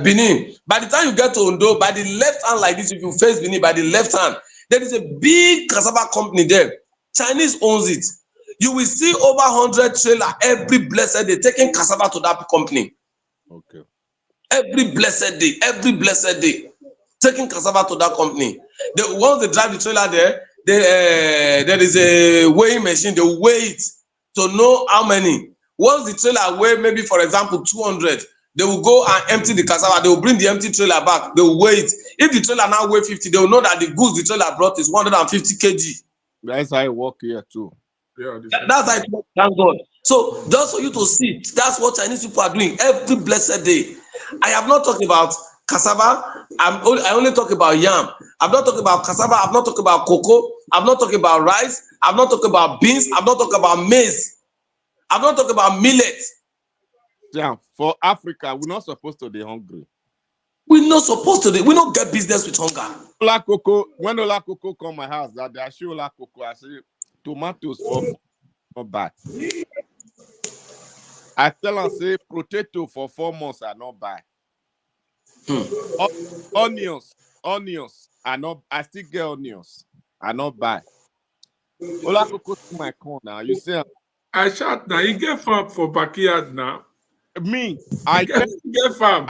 Speaker 6: Benin, by the time you get to Ondo, by the left hand like this, if you face Benin, by the left hand, there is a big cassava company there. Chinese owns it. You will see over 100 trailers every blessed day taking cassava to that company.
Speaker 4: Okay.
Speaker 6: Every blessed day, taking cassava to that company. Once they drive the trailer there, there is a weighing machine. They weigh it to know how many. Once the trailer weigh, maybe for example 200, they will go and empty the cassava. They will bring the empty trailer back. They will weigh it. If the trailer now weigh 50, they will know that the goods the trailer brought is 150 kg.
Speaker 4: That's how it work here too.
Speaker 3: Yeah,
Speaker 6: that's how it works. Thank God. So just for you to see, that's what Chinese people are doing every blessed day. I have not talked about cassava. I only talk about yam. I'm not talking about cassava. I'm not talking about cocoa. I'm not talking about rice. I'm not talking about beans. I'm not talking about maize. I'm not talking about millet.
Speaker 4: Yeah, for Africa, we're not supposed to be hungry.
Speaker 6: We're not supposed to do. We don't get business with hunger.
Speaker 4: Ola Coco, when Ola Coco come my house, that I show Ola Coco, I say tomatoes for not bad. I tell her say potato for 4 months I not buy. Onions I not. I still get onions. I not buy. Ola Coco see my corn now. You say
Speaker 3: I shout now. You get farm for backyard now.
Speaker 4: me? I
Speaker 3: get farm.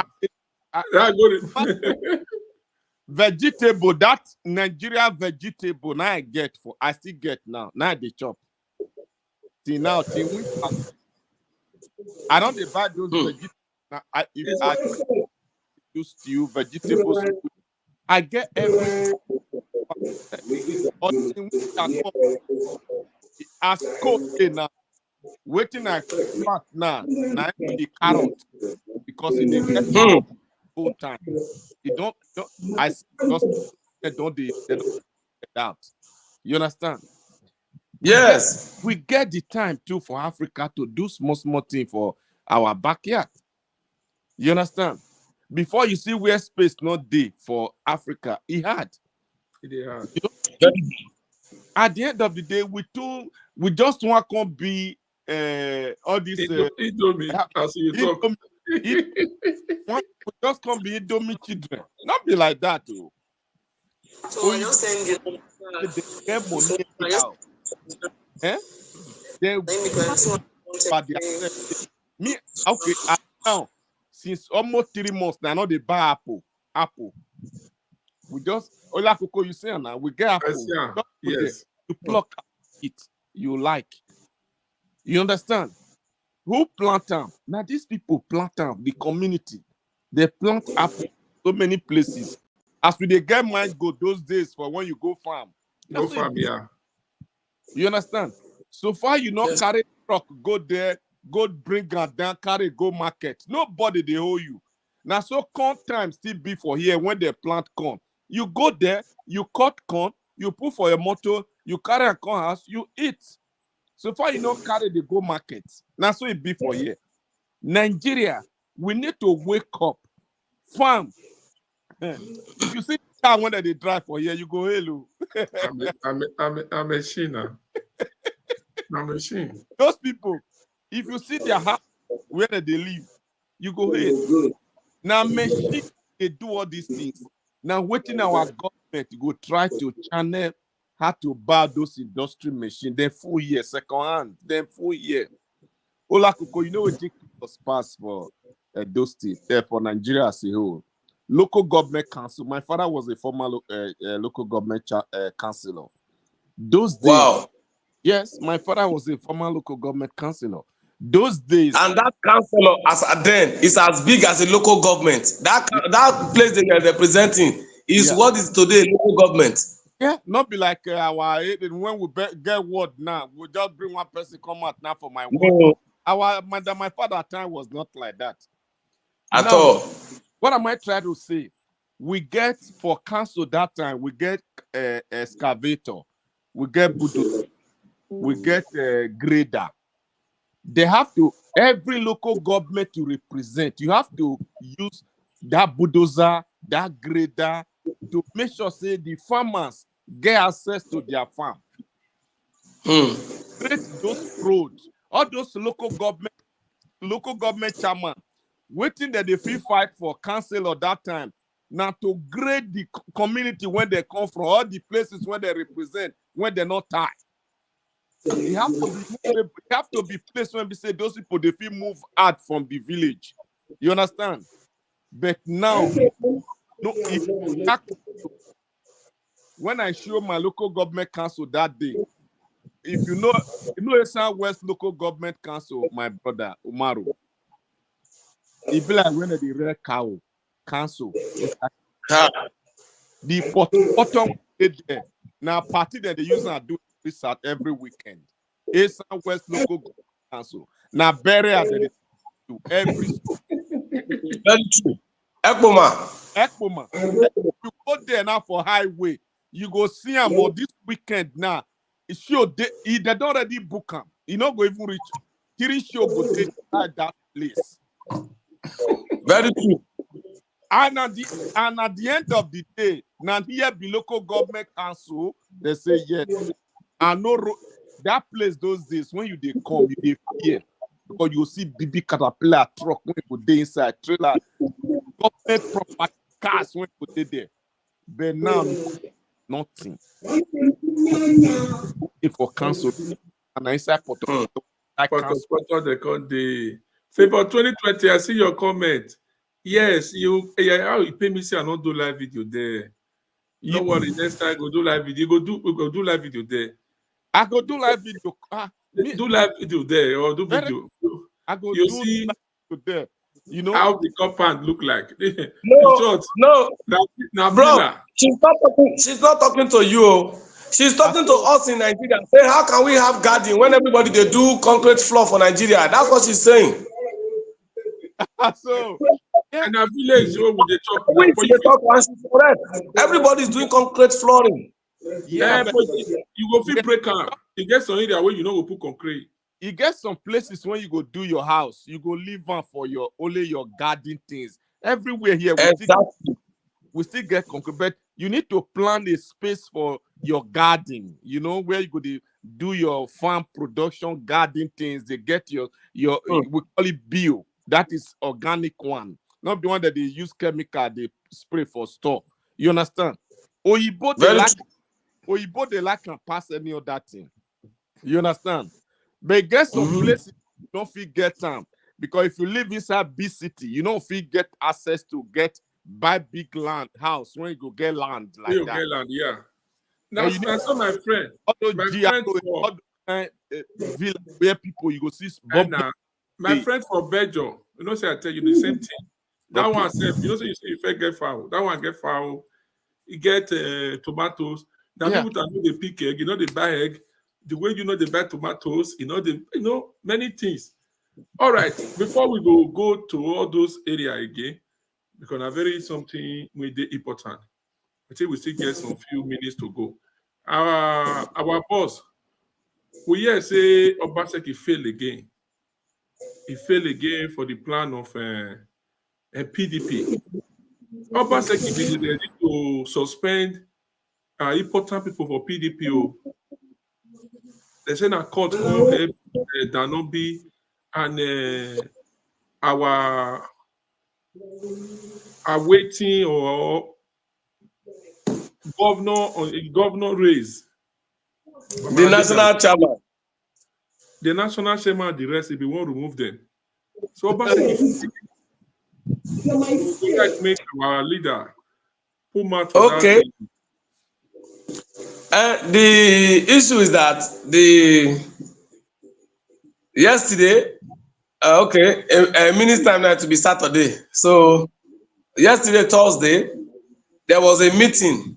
Speaker 4: Vegetable, that Nigeria vegetable now I get for I still get now. Now they chop. Till now, till winter. I don't dey buy those vegetables. Now, if I do stew, vegetables, I get everything. But in winter, as cold now, waiting I plant now the carrot because it dey get full time. It don't I because they don't get out. You understand?
Speaker 6: Yes.
Speaker 4: We get the time too for Africa to do small thing for our backyard. You understand? Before you see where space not there for Africa, it had.
Speaker 3: It had.
Speaker 4: You know, at the end of the day, we just want to be all this.
Speaker 3: As you talk.
Speaker 4: We just can't be Indomie children. Not be like that, too.
Speaker 6: So you're saying
Speaker 4: they get money now. They but me okay now since almost 3 months now. They buy apple. We just Ola Coco, you say now we get apple.
Speaker 3: Yes.
Speaker 4: You pluck it. You like. You understand? Who plant them? Now these people plant them. The community they plant apple so many places. As we they get mine go those days for when you go farm.
Speaker 3: Go farm, yeah.
Speaker 4: You understand? So far, you not carry truck, go there, go bring them down, carry, go market. Nobody they owe you. Now, so corn time still be for here when they plant corn. You go there, you cut corn, you put for your motor, you carry a corn house, you eat. So far, you not carry, they go market. Now, so it be for here. Nigeria, we need to wake up. Farm. If you see car when they drive for here, you go, hello.
Speaker 3: I'm a machine now. I'm a machine.
Speaker 4: Those people, if you see their house where they live, you go, hey. Now, machine, they do all these things. Now, waiting our government to go try to channel how to buy those industry machines. Then full year, second hand, then full year. Ola Coco, you know what was passed for those things, for Nigeria as a whole. Local government council. My father was a former local government councillor. Those days.
Speaker 6: Wow.
Speaker 4: Yes, my father was a former local government councillor. Those days.
Speaker 6: And that councillor, as then, is as big as a local government. That place they are representing is what is today local government.
Speaker 4: Yeah, not be like our when we get word now. We just bring one person come out now for my word. No. My father time was not like that.
Speaker 6: At all.
Speaker 4: What am I trying to say? We get for council that time, we get excavator, we get bulldozer, we get grader. They have to, every local government to represent, you have to use that bulldozer, that grader to make sure say the farmers get access to their farm. Create those roads, all those local government chairman, waiting that they feel fight for council at that time. Now to grade the community when they come from, all the places where they represent, when they're not tied. It have to be placed when we say those people they feel move out from the village. You understand? But now, no, when I show my local government council that day, if you know Southwest local government council, my brother Umaru, it be like when the red cow council. The bottom there. Now party that they use and do research every weekend. Southwest local government council. Now bury at the every
Speaker 6: very true.
Speaker 4: Ekpoma. You go there now for highway. You go see him on this weekend now. It show they don't already book him. He not go even reach. 3 show go inside that place.
Speaker 6: Very true.
Speaker 4: And at the end of the day, now here the local government council, they say yes. I know that place those days when they come, you they fear because you see big caterpillar truck when you go inside trailer, government property cars when you go there. But now nothing. If for council and inside Porto,
Speaker 3: they call the Favor 2020. I see your comment. Yes, you pay me say I don't do live video there. Don't worry, next time go do live video. We go do live video there.
Speaker 4: I go do live video.
Speaker 3: Do live video there or do video.
Speaker 4: I go
Speaker 3: you
Speaker 4: do
Speaker 3: see
Speaker 4: live video there. You know
Speaker 3: how the compound look like.
Speaker 6: No, bro. She's not talking to you. She's talking to us in Nigeria. Say, how can we have garden when everybody they do concrete floor for Nigeria? That's what she's saying.
Speaker 4: So
Speaker 3: and a village with the top.
Speaker 6: Correct. Everybody's doing concrete flooring.
Speaker 3: Yeah, but you go feel break up. You get some area where you know we put concrete.
Speaker 4: You get some places when you go do your house, you go live on for your only your garden things. Everywhere here we still get concrete, but you need to plan a space for your garden, you know, where you go to do your farm production garden things. They get your we call it bio. That is organic one, not the one that they use chemical, they spray for store. You understand? Oyibo they like can pass any other thing. You understand? But get some places you don't feel get time. Because if you live inside big city, you don't feel get access to buy big land house when you go get land like that.
Speaker 3: Get land, yeah. Now, so my friend,
Speaker 4: villa where people you go see.
Speaker 3: My friend for Belgium, you know, say I tell you the same thing. That one said, you know, say you first get foul. That one get foul. You get tomatoes. Now people that know they pick egg, you know, they buy egg. The way you know they buy tomatoes, you know many things. All right, before we go to all those areas again, because I'm very something with the important. I think we still get some few minutes to go. Our boss, we hear say Obaseki failed again. He failed again for the plan of a PDP. Obaseki is ready to suspend important people for PDP. They say a court called Danobi and our awaiting or governor raise.
Speaker 6: The national chairman.
Speaker 3: The national chairman, the rest, if we want to remove them. So basically, we like make our leader pull out for that.
Speaker 6: The issue is that yesterday, minutes time now to be Saturday. So yesterday, Thursday, there was a meeting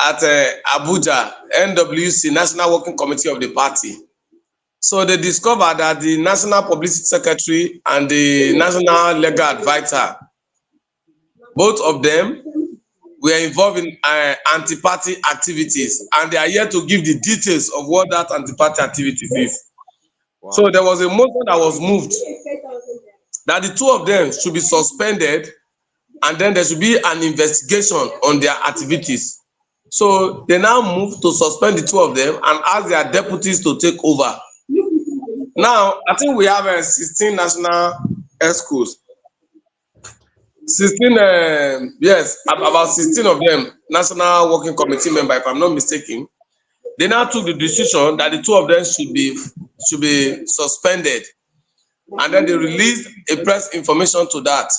Speaker 6: at Abuja, NWC, National Working Committee of the party. So they discovered that the National Publicity Secretary and the National Legal Advisor, both of them were involved in anti-party activities, and they are here to give the details of what that anti-party activity is. Wow. So there was a motion that was moved that the two of them should be suspended, and then there should be an investigation on their activities. So they now move to suspend the two of them and ask their deputies to take over. Now, I think we have 16 national schools. 16, about 16 of them, National Working Committee member, if I'm not mistaken. They now took the decision that the two of them should be suspended. And then they released a press information to that.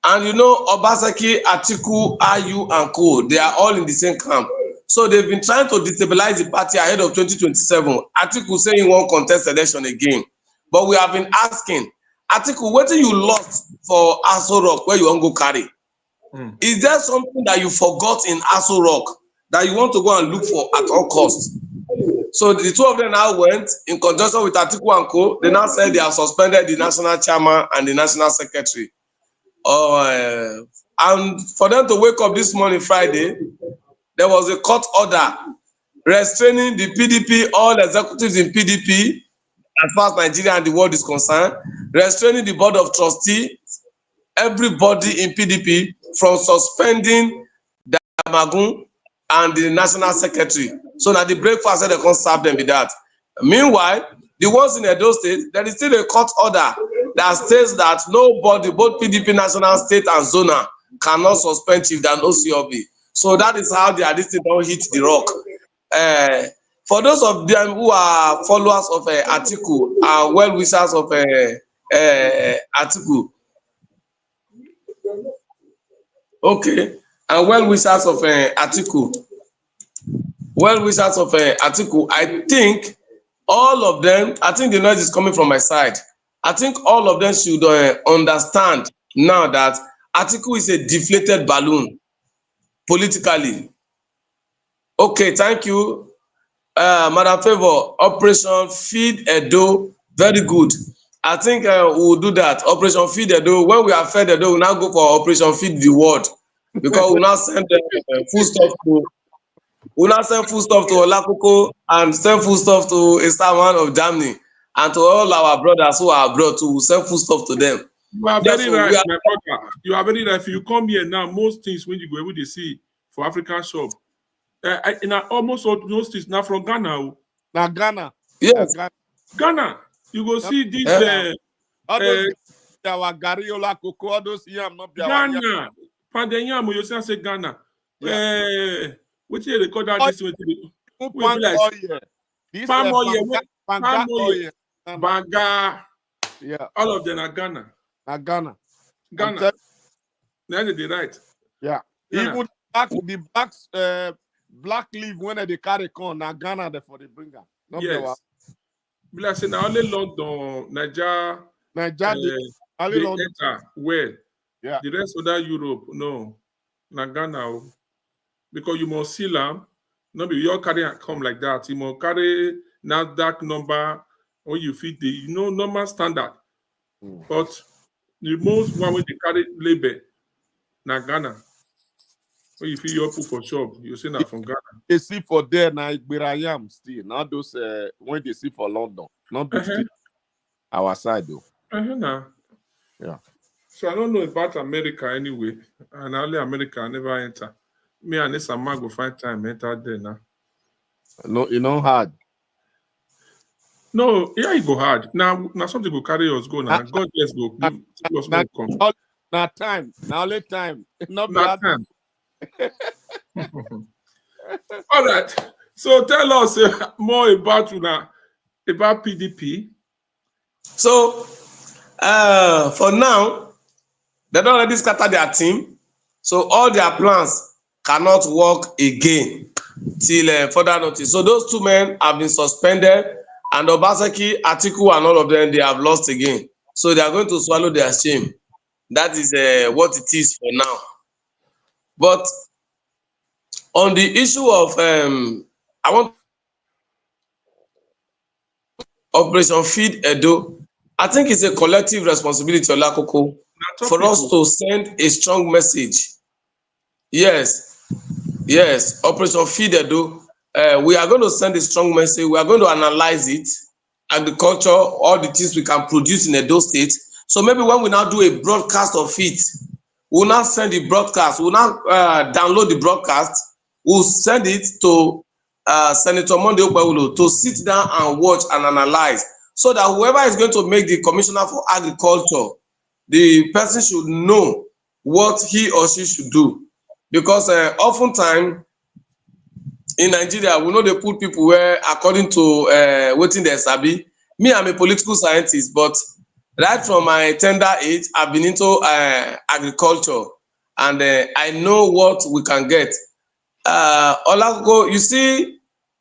Speaker 6: And you know, Obaseki, Atiku, Ayu, and Co, they are all in the same camp. So they've been trying to destabilize the party ahead of 2027. Atiku saying he won't contest election again. But we have been asking, Atiku, what you lost for Aso Rock where you want to go carry? Is there something that you forgot in Aso Rock that you want to go and look for at all costs? So the two of them now went in conjunction with Atiku and Co. They now said they have suspended the national chairman and the national secretary. And for them to wake up this morning, Friday, there was a court order restraining the PDP, all executives in PDP, as far as Nigeria and the world is concerned, restraining the board of trustees, everybody in PDP from suspending the Magun and the national secretary. So now the breakfast they can't serve them with that. Meanwhile, the ones in Edo State, there is still a court order that states that nobody, both PDP national, state, and zona, cannot suspend chief than OCOB. So that is how the listing don't hit the rock. For those of them who are followers of Atiku and well wishers of Atiku, okay, and well wishers of Atiku, I think all of them, I think the noise is coming from my side. I think all of them should understand now that Atiku is a deflated balloon politically. Okay, thank you. Madam Favor, Operation Feed Edo, very good. I think we will do that. Operation Feed Edo. When we are fed Edo, we now go for Operation Feed the World, because we now send food stuff to. We now send food stuff to Olakoko and send food stuff to Istanbul of Germany, and to all our brothers who are abroad to send food stuff to them.
Speaker 3: You are very right, my brother. You are very right. If you come here now, most things when you go, we see for African shop. In almost all those things now from Ghana.
Speaker 4: Now Ghana.
Speaker 6: Yes.
Speaker 3: Ghana. You go see this.
Speaker 4: Our Gariola Coco, all those yam not
Speaker 3: Ghana. Pandemic, you say Ghana. What you record that this way? Palm oil. Banga.
Speaker 4: Yeah.
Speaker 3: All of them are Ghana.
Speaker 4: Ghana.
Speaker 3: Ghana. Then they right.
Speaker 4: Yeah. Even the blacks, black leaf when they carry corn, now Ghana they for the bringer.
Speaker 3: Yes. But I say now only London, Nigeria,
Speaker 4: only London.
Speaker 3: well.
Speaker 4: Yeah.
Speaker 3: The rest of that Europe, no. Na Ghana. Because you must seal them. No, be your carry come like that. You must carry NASDAQ number or you fit the normal standard. But the most one way they carry label na Ghana. When you feel your put for shop, you say that from Ghana.
Speaker 4: They see for there now, where I am still. Not those when they see for London. Not big still. Our side though.
Speaker 3: Nah.
Speaker 4: Yeah.
Speaker 3: So I don't know about America anyway. And only America I never enter. Me and this man go find time enter there now.
Speaker 4: No, you know hard.
Speaker 3: No, yeah, it go hard. Now something go carry us go now. God bless go. Give us more come.
Speaker 4: Now time. Now let time. Not
Speaker 3: time. All right. So tell us more about PDP.
Speaker 6: So for now, they don't already scatter their team. So all their plans cannot work again till further notice. So those two men have been suspended, and Obaseki, Atiku, and all of them, they have lost again. So they are going to swallow their shame. That is what it is for now. But on the issue of I want Operation Feed Edo, I think it's a collective responsibility, Olakoko, for us to send a strong message. Yes, Operation Feed Edo. We are going to send a strong message. We are going to analyze it, agriculture, all the things we can produce in Edo State. So maybe when we now do a broadcast of it, we'll now send the broadcast. We'll now download the broadcast. We'll send it to Senator Monday Okpewulo to sit down and watch and analyze, so that whoever is going to make the commissioner for agriculture, the person should know what he or she should do. Because oftentimes in Nigeria, we know they put people where, according to waiting their sabi. Me, I'm a political scientist, but right from my tender age, I've been into agriculture, and I know what we can get. Olakoko, you see,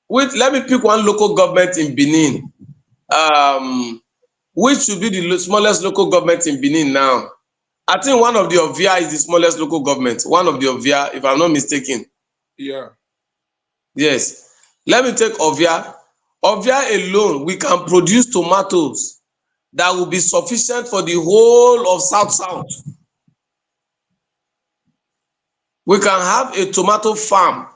Speaker 6: let me pick one local government in Benin. Which should be the smallest local government in Benin now? I think one of the Ovia is the smallest local government. One of the Ovia, if I'm not mistaken.
Speaker 3: Yeah.
Speaker 6: Yes. Let me take Ovia. Ovia alone, we can produce tomatoes that will be sufficient for the whole of South. We can have a tomato farm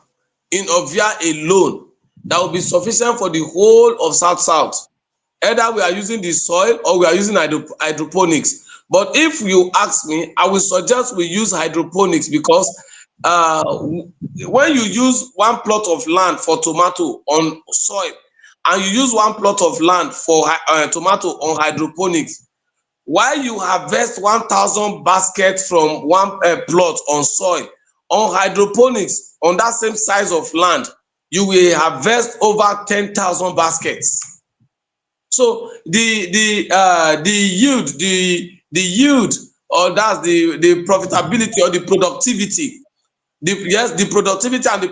Speaker 6: in Ovia alone that will be sufficient for the whole of South. Either we are using the soil or we are using hydroponics. But if you ask me, I will suggest we use hydroponics because when you use one plot of land for tomato on soil and you use one plot of land for tomato on hydroponics, while you harvest 1,000 baskets from one plot on soil, on hydroponics, on that same size of land, you will harvest over 10,000 baskets. So the yield, or that's the profitability or the productivity, the productivity and the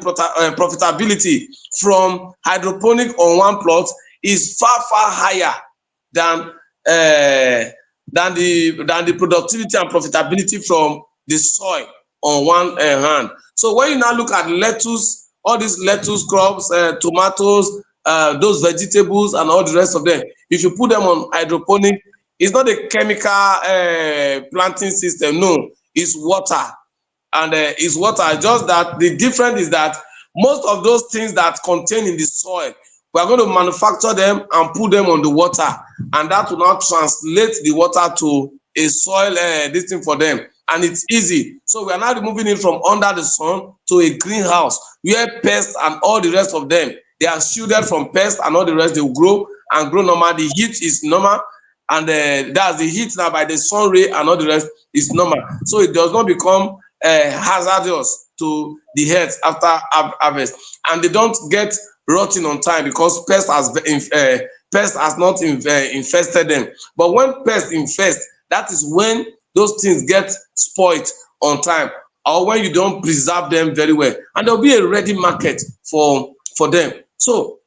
Speaker 6: profitability from hydroponic on one plot is far higher than the productivity and profitability from the soil on one hand. So when you now look at lettuce, all these lettuce crops, tomatoes, those vegetables and all the rest of them, if you put them on hydroponic, it's not a chemical planting system. No, it's water. And it's water. Just that the difference is that most of those things that contain in the soil, we are going to manufacture them and put them on the water, and that will now translate the water to a soil this thing for them, and it's easy. So we are now removing it from under the sun to a greenhouse where pests and all the rest of them, they are shielded from pests and all the rest. They will grow and grow normal. The heat is normal, and that's the heat now by the sun ray and all the rest is normal. So it does not become hazardous to the health after harvest, and they don't get rotting on time because pest has not infested them. But when pests infest, that is when those things get spoiled on time, or when you don't preserve them very well, and there'll be a ready market for them. So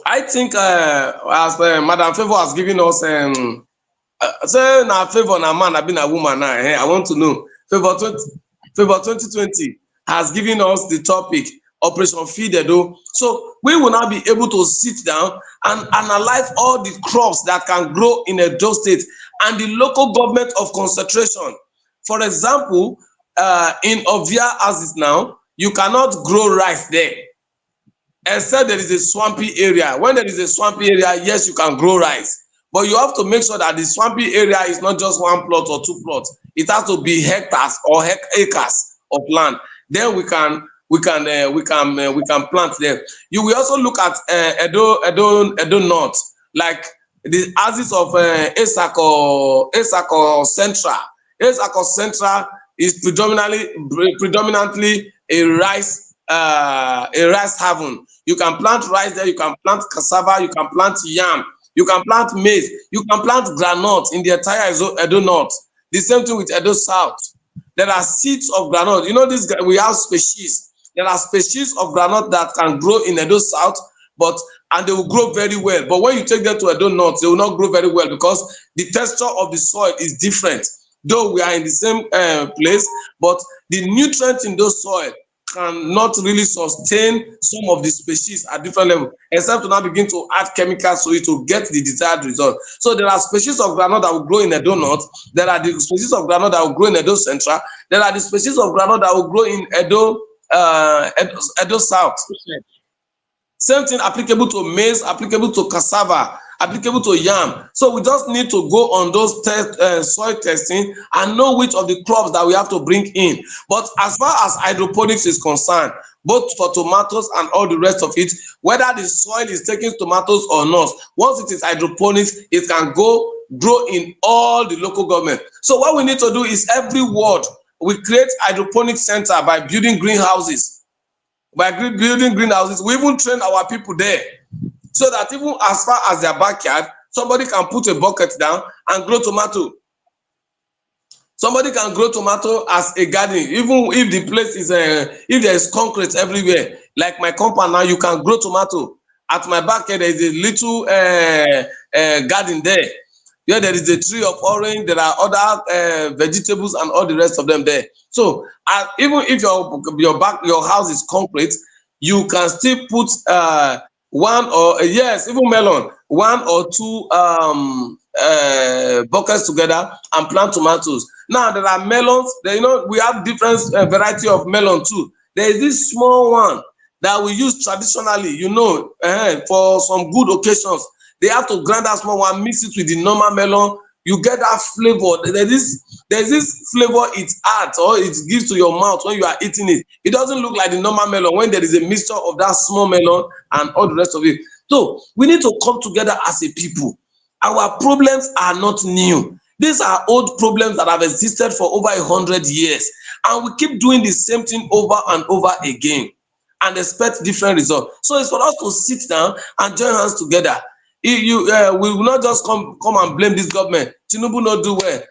Speaker 6: I think as Madam Favor has given us say na Favor na man, I been a woman now. I want to know Favor 2020 has given us the topic Operation Feed Edo. So we will now be able to sit down and analyze all the crops that can grow in Edo State and the local government of concentration. For example, in Ovia as is now, you cannot grow rice there, except there is a swampy area. When there is a swampy area, yes, you can grow rice. But you have to make sure that the swampy area is not just one plot or two plots. It has to be hectares or acres of land. Then we can plant there. You will also look at Edo North, like the axis of Esako Central. Esako Central is predominantly a rice haven. You can plant rice there. You can plant cassava. You can plant yam. You can plant maize. You can plant groundnut in the entire Edo North. The same thing with Edo South. There are seeds of groundnut. You know, this we have species. There are species of groundnut that can grow in Edo South, and they will grow very well. But when you take them to Edo North, they will not grow very well because the texture of the soil is different. Though we are in the same place, but the nutrients in those soil cannot really sustain some of the species at different levels, except to now begin to add chemicals to it to get the desired result. So there are species of groundnut that will grow in Edo North. There are the species of groundnut that will grow in Edo Central. There are the species of groundnut that will grow in Edo South. Same thing applicable to maize, applicable to cassava, applicable to yam. So we just need to go on those soil testing and know which of the crops that we have to bring in. But as far as hydroponics is concerned, both for tomatoes and all the rest of it, whether the soil is taking tomatoes or not, once it is hydroponics, it can grow in all the local government. So what we need to do is every ward, we create hydroponic center by building greenhouses. By building greenhouses, we even train our people there so that even as far as their backyard, somebody can put a bucket down and grow tomato. Somebody can grow tomato as a garden, even if the place is if there is concrete everywhere. Like my compound now, you can grow tomato. At my backyard, there is a little garden there. Yeah, there is a tree of orange. There are other vegetables and all the rest of them there. So even if your house is concrete, you can still put even melon, one or two buckets together and plant tomatoes. Now there are melons. We have different variety of melon too. There is this small one that we use traditionally. For some good occasions. They have to grind that small one, mix it with the normal melon. you get that flavor. There's this flavor it adds or it gives to your mouth when you are eating it. It doesn't look like the normal melon when there is a mixture of that small melon and all the rest of it. So we need to come together as a people. Our problems are not new. These are old problems that have existed for over 100 years, and we keep doing the same thing over and over again and expect different results. So it's for us to sit down and join hands together. We will not just come and blame this government. Tinubu no do well,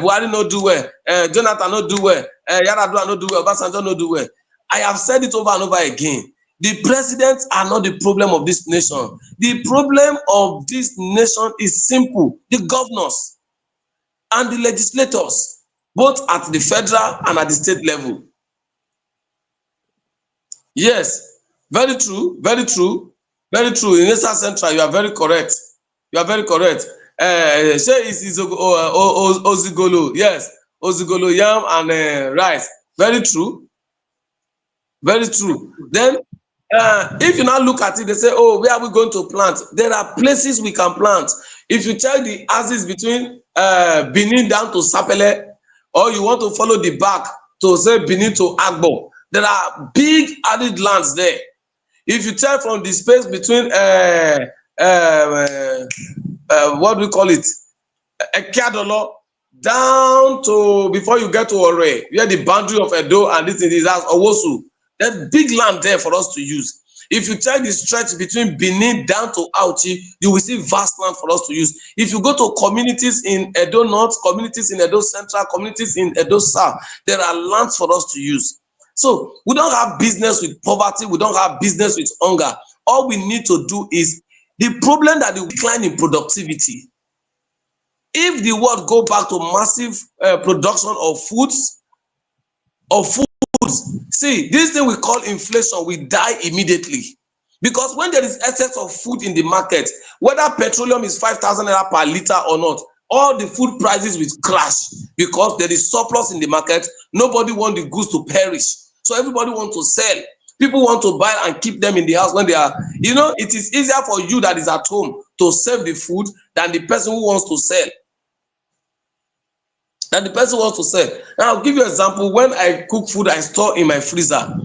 Speaker 6: Buhari no do well, Jonathan no do well, Yaradua no do well, Obasanjo no do well. I have said it over and over again. The presidents are not the problem of this nation. The problem of this nation is simple. The governors and the legislators, both at the federal and at the state level. Yes, very true, very true, very true. In Eastern Central, you are very correct. You are very correct. Say it's Ozigolo, yes, Ozigolo yam and rice. Very true, very true. Then, if you now look at it, they say, "Oh, where are we going to plant?" There are places we can plant. If you check the axis between Benin down to Sapele, or you want to follow the back to say Benin to Agbo, there are big arid lands there. If you check from the space between what do we call it, Ekiadolo down to before you get to Ore, where the boundary of Edo and this is as Owosu, there's big land there for us to use. If you check the stretch between Benin down to Auchi, you will see vast land for us to use. If you go to communities in Edo North, communities in Edo Central, communities in Edo South, there are lands for us to use. So we don't have business with poverty. We don't have business with hunger. All we need to do is the problem that the decline in productivity. If the world go back to massive production of foods, see, this thing we call inflation will die immediately. Because when there is excess of food in the market, whether petroleum is 5,000 naira per liter or not, all the food prices will crash because there is surplus in the market. Nobody wants the goods to perish. So everybody wants to sell. People want to buy and keep them in the house when they are, it is easier for you that is at home to save the food than the person who wants to sell. And the person wants to sell. Now, I'll give you an example. When I cook food, I store in my freezer.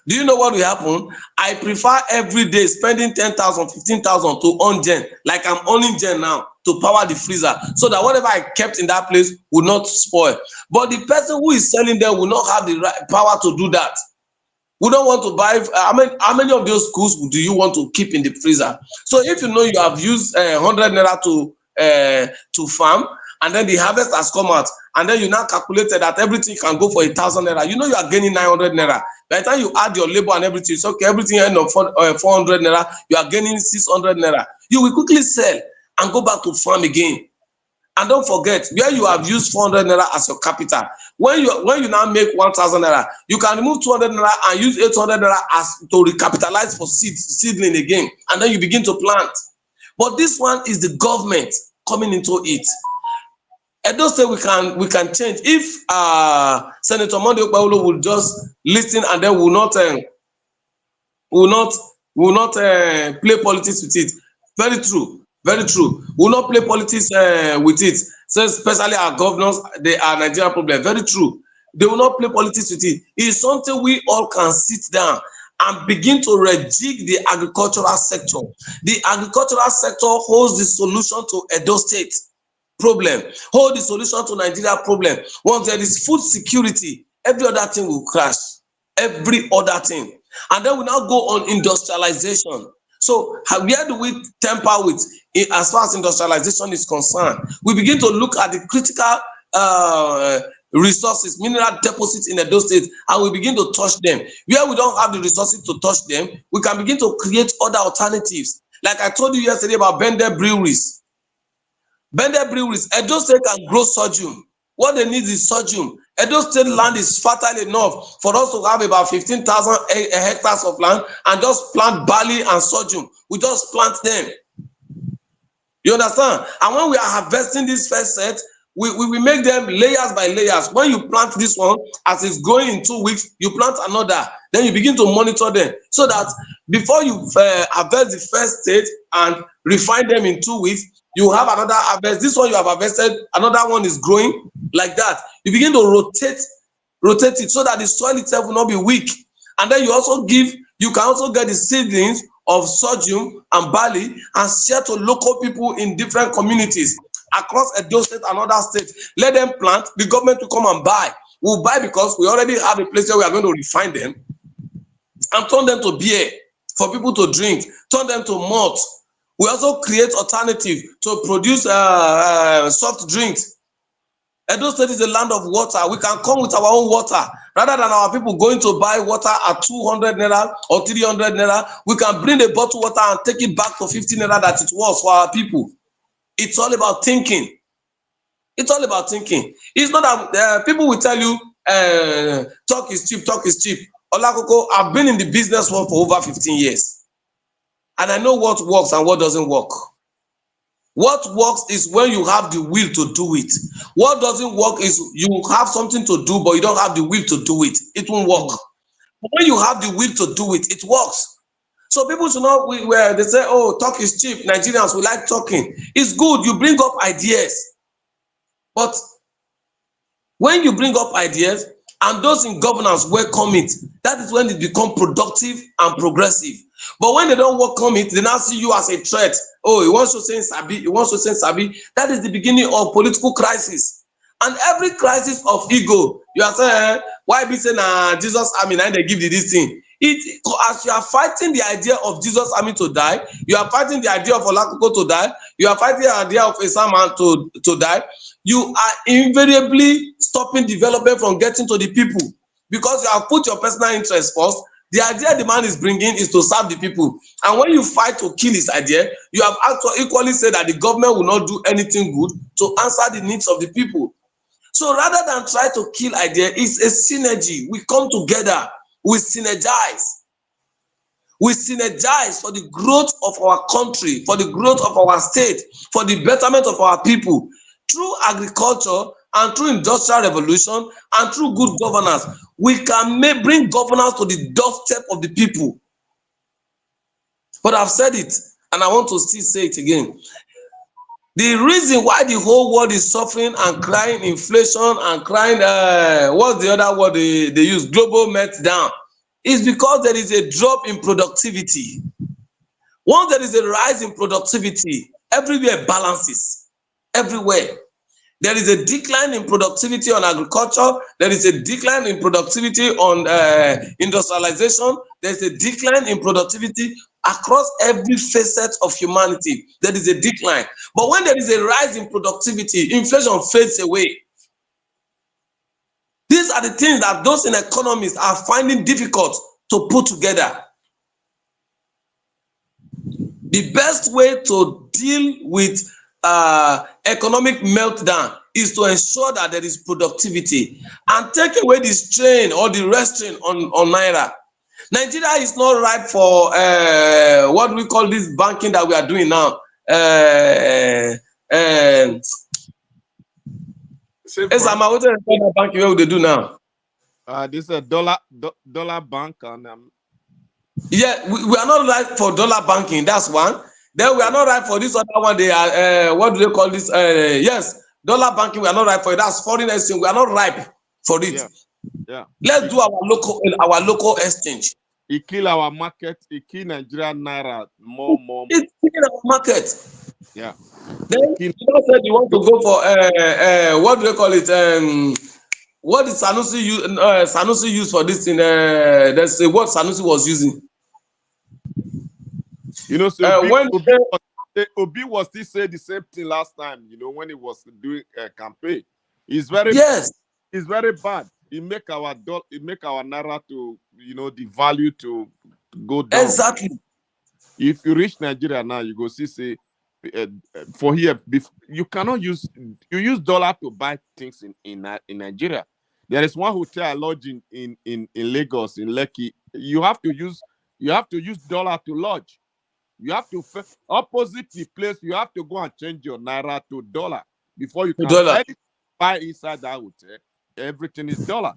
Speaker 6: Do you know what will happen? I prefer every day spending 10,000, 15,000 to on gen, like I'm owning gen now, to power the freezer, so that whatever I kept in that place will not spoil. But the person who is selling there will not have the right power to do that. We don't want to buy. How many of those goods do you want to keep in the freezer? So if you know you have used 100 naira to farm, and then the harvest has come out, and then you now calculated that everything can go for 1,000 naira, you are gaining 900 naira. By the time you add your labor and everything, it's okay, everything end up 400 naira, you are gaining 600 naira. You will quickly sell and go back to farm again. And don't forget, where you have used 400 naira as your capital, when you now make 1,000 naira, you can remove 200 naira and use 800 naira as to recapitalize for seedling again, and then you begin to plant. But this one is the government coming into it. I don't say we can change if Senator Monday Okpawolo will just listen and then will not play politics with it. Very true, very true. Will not play politics with it. So especially our governors, they are Nigerian problem. Very true. They will not play politics with it. It's something we all can sit down and begin to rejig the agricultural sector. The agricultural sector holds the solution to Edo State problem, hold the solution to Nigeria problem. Once there is food security, every other thing will crash. Every other thing. And then we now go on industrialization. So where do we temper with as far as industrialization is concerned? We begin to look at the critical resources, mineral deposits in Edo State, and we begin to touch them. Where we don't have the resources to touch them, we can begin to create other alternatives. Like I told you yesterday about Bende breweries. Bende breweries, Edo State can grow sorghum. What they need is sorghum. Edo State land is fertile enough for us to have about 15,000 hectares of land and just plant barley and sorghum. We just plant them. You understand? And when we are harvesting this first set, we make them layers by layers. When you plant this one, as it's going in 2 weeks, you plant another. Then you begin to monitor them so that before you harvest the first stage and refine them in 2 weeks, you have another harvest. This one you have harvested, another one is growing like that. You begin to rotate it so that the soil itself will not be weak. And then you can also get the seedlings of sorghum and barley and share to local people in different communities across Edo State and other states. Let them plant, the government will come and buy. We'll buy because we already have a place where we are going to refine them and turn them to beer for people to drink, turn them to malt. We also create alternative to produce soft drinks. Edo State is a land of water. We can come with our own water. Rather than our people going to buy water at 200 naira or 300 naira, we can bring a bottle water and take it back to 50 naira that it was for our people. It's all about thinking. It's all about thinking. It's not that people will tell you, talk is cheap, talk is cheap. Olakoko, I've been in the business world for over 15 years. And I know what works and what doesn't work. What works is when you have the will to do it. What doesn't work is you have something to do, but you don't have the will to do it. It won't work. But when you have the will to do it, it works. So people should not, where they say, oh, talk is cheap. Nigerians, we like talking. It's good. You bring up ideas. But when you bring up ideas and those in governance welcome it, that is when it becomes productive and progressive. But when they don't welcome it, they now see you as a threat. Oh, he wants to say Sabi, he wants to say Sabi. That is the beginning of political crisis. And every crisis of ego, you are saying, why be saying Jesus army and they give you this thing? As you are fighting the idea of Jesus army to die, you are fighting the idea of Olakoko to die, you are fighting the idea of Esaman to die, you are invariably stopping development from getting to the people because you have put your personal interest first. The idea the man is bringing is to serve the people. And when you fight to kill his idea, you have actually equally said that the government will not do anything good to answer the needs of the people. So rather than try to kill idea, it's a synergy. We come together, we synergize. We synergize for the growth of our country, for the growth of our state, for the betterment of our people. Through agriculture and through industrial revolution and through good governance, we can bring governance to the doorstep of the people. But I've said it, and I want to still say it again. The reason why the whole world is suffering and crying inflation and crying, what's the other word they use, global meltdown, is because there is a drop in productivity. Once there is a rise in productivity, everywhere balances. Everywhere. There is a decline in productivity on agriculture. There is a decline in productivity on industrialization. There is a decline in productivity across every facet of humanity. There is a decline. But when there is a rise in productivity, inflation fades away. These are the things that those in economists are finding difficult to put together. The best way to deal with economic meltdown is to ensure that there is productivity and take away the strain or the restraint on Naira. Nigeria is not ripe for what we call this banking that we are doing now. What is banking what they do now?
Speaker 4: This is a dollar bank and
Speaker 6: yeah, we are not ripe for dollar banking. That's one. Then we are not ripe for this other one. They are what do they call this? Yes, dollar banking. We are not ripe for it. That's foreign exchange. We are not ripe for it.
Speaker 4: Yeah.
Speaker 6: Let's do our local exchange.
Speaker 4: It kill our market. It kill Nigerian naira more.
Speaker 6: It's killing our market.
Speaker 4: Yeah.
Speaker 6: Then you said you want to go for what do they call it? What did Sanusi use? Sanusi use for this thing? There's what Sanusi was using.
Speaker 4: You know, so Obi was still saying the same thing last time. You know, when he was doing a campaign, it's very bad. It make our naira to the value to go down.
Speaker 6: Exactly.
Speaker 4: If you reach Nigeria now, you go say for here you cannot use dollar to buy things in Nigeria. There is one hotel I lodge in Lagos in Lekki. You have to use dollar to lodge. You have to opposite the place. You have to go and change your naira to dollar before you can buy inside that hotel. Everything is dollar.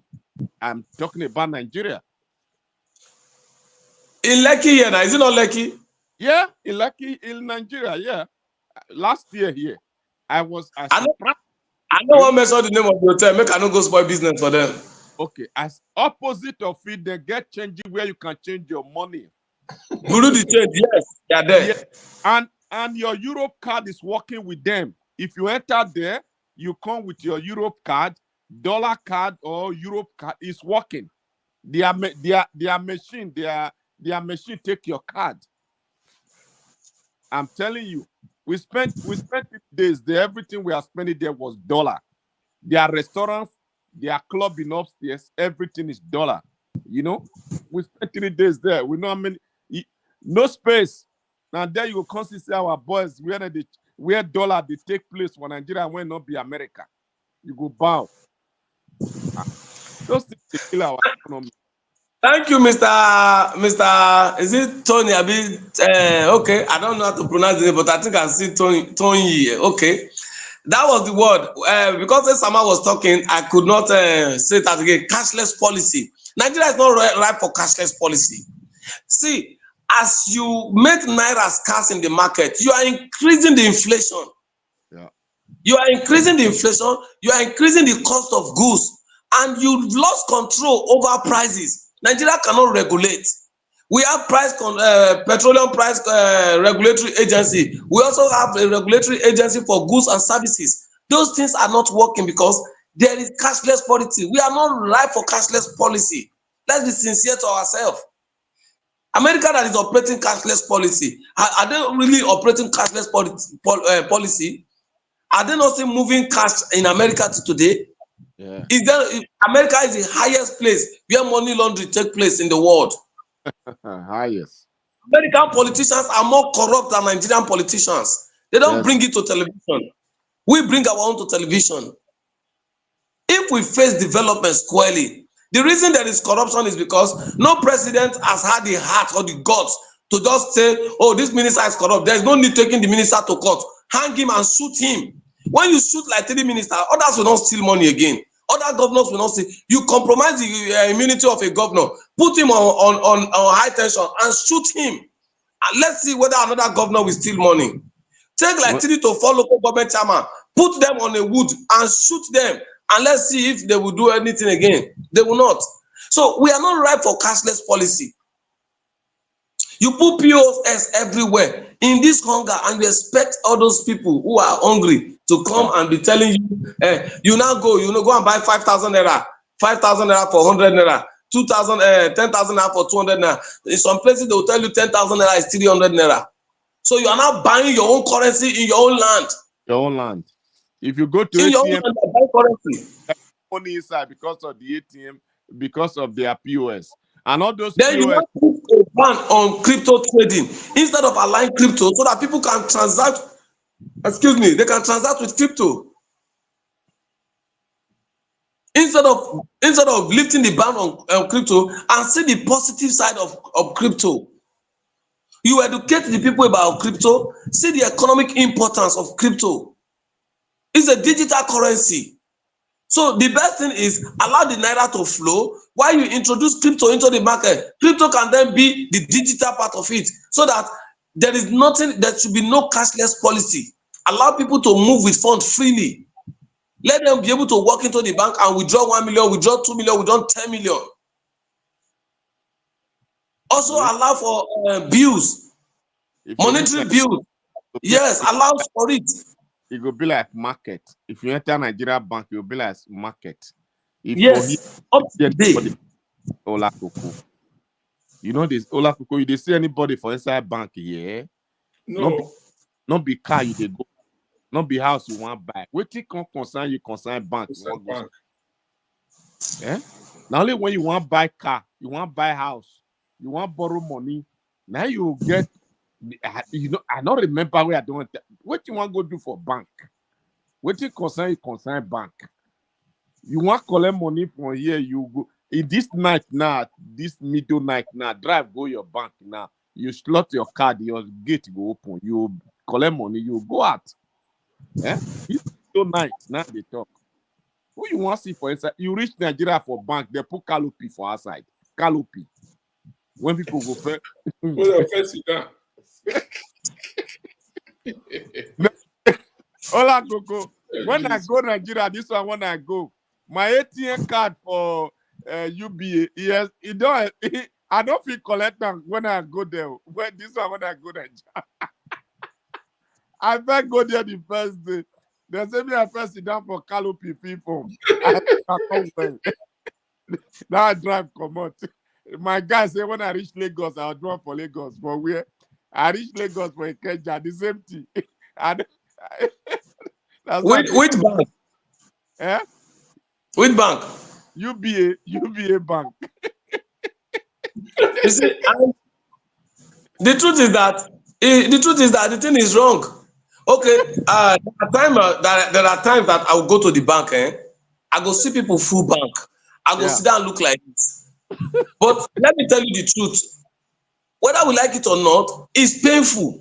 Speaker 4: I'm talking about Nigeria.
Speaker 6: In Lekki, yeah, is it not Lekki?
Speaker 4: Yeah, in Lekki, in Nigeria, yeah. last year here, I
Speaker 6: I know,
Speaker 4: surprised.
Speaker 6: I know one mention the name of the hotel. Make I no go spoil business for them.
Speaker 4: Okay, as opposite of it, they get changing where you can change your money.
Speaker 6: Guru the change, yes, they are there.
Speaker 4: Yeah. And your Europe card is working with them. If you enter there, you come with your Europe card, dollar card or Europe card is working. Their machine take your card. I'm telling you, we spent 3 days there. Everything we are spending there was dollar. Their restaurants, their club in upstairs, everything is dollar. You know, we spent 3 days there. We know how many, no space. Now there you will constantly see our boys where dollar they take place for Nigeria when not be America. You go bow. Those things they kill our economy.
Speaker 6: Thank you, Mr. Is it Tony? Okay, I don't know how to pronounce it, but I think I see Tony. Okay, that was the word. Because Sama was talking, I could not say that again. Cashless policy. Nigeria is not ripe for cashless policy. See, as you make naira scarce in the market, you are increasing the inflation.
Speaker 4: Yeah.
Speaker 6: You are increasing the inflation. You are increasing the cost of goods, and you've lost control over prices. Nigeria cannot regulate. We have petroleum price regulatory agency. We also have a regulatory agency for goods and services. Those things are not working because there is cashless policy. We are not ripe for cashless policy. Let's be sincere to ourselves. America that is operating cashless policy, are they really operating cashless policy? Are they not still moving cash in America today?
Speaker 4: Yeah.
Speaker 6: America is the highest place where money laundering takes place in the world.
Speaker 4: Highest.
Speaker 6: American politicians are more corrupt than Nigerian politicians. They don't bring it to television. We bring our own to television. If we face development squarely, the reason there is corruption is because no president has had the heart or the guts to just say, oh, this minister is corrupt. There is no need taking the minister to court. Hang him and shoot him. When you shoot like 3 ministers, others will not steal money again. Other governors will not steal. You compromise the immunity of a governor, put him on high tension and shoot him. And let's see whether another governor will steal money. Take like 3 to 4 local government chairman, put them on a wood and shoot them. And let's see if they will do anything again. They will not. So we are not ripe for cashless policy. You put POS everywhere in this hunger, and you expect all those people who are hungry to come and be telling you, you now go and buy 5,000 naira, 5,000 naira for 100 naira, 2,000, 10,000 naira for 200 naira. In some places they will tell you 10,000 naira is 300 naira. So you are now buying your own currency in your own land.
Speaker 4: Your own land. If you go to
Speaker 6: in
Speaker 4: ATM,
Speaker 6: your own land, you buy currency.
Speaker 4: Money inside because of the ATM, because of their POS. And all those
Speaker 6: then
Speaker 4: POS.
Speaker 6: You want to put a ban on crypto trading instead of allowing crypto so that people can transact. They can transact with crypto. Instead of lifting the ban on crypto and see the positive side of crypto. You educate the people about crypto, see the economic importance of crypto. It's a digital currency. So the best thing is allow the naira to flow while you introduce crypto into the market. Crypto can then be the digital part of it so that there should be no cashless policy. Allow people to move with funds freely. Let them be able to walk into the bank and withdraw 1 million, withdraw 2 million, withdraw 10 million. Also allow for bills, monetary bills. Yes, allow for it.
Speaker 4: It will be like market. If you enter Nigeria bank, it will be like market. If
Speaker 6: yes, up to date.
Speaker 4: Ola Koko. You know this Ola Koko, you see anybody for inside bank here?
Speaker 3: No.
Speaker 4: Not be car you dey go, not be house you want buy. Wetin concern you concern bank you want go. Yeah? Now only when you want buy car, you want buy house, you want borrow money. Now you get, I don't remember where I don't. What you want to go do for bank? What you concern bank? You want collect money from here, you go in this night now, this middle night now, drive go your bank now. You slot your card, your gate go open. You collect money, you go out. Eh? This middle night now they talk. Who you want to see for inside? You reach Nigeria for bank, they put canopy for outside. Canopy. When people go first,
Speaker 3: first sit down.
Speaker 4: Hola, Coco. When I go Nigeria, this one when I go, my ATM card for UBA, yes, I don't feel collect them when I go there. When this one when I go Nigeria, I better go there the first day. They say me I first sit down for Kalo PP form. I come well. Now I drive come out. My guy say when I reach Lagos, I'll drive for Lagos. For where I reach Lagos for Ikeja, the same thing. And that's
Speaker 6: Which bank?
Speaker 4: Eh?
Speaker 6: Which bank?
Speaker 4: UBA Bank.
Speaker 6: You see, the truth is that the thing is wrong. Okay, there are times that I will go to the bank. I go see people full bank. I go sit down and look like this. But let me tell you the truth. Whether we like it or not, it's painful.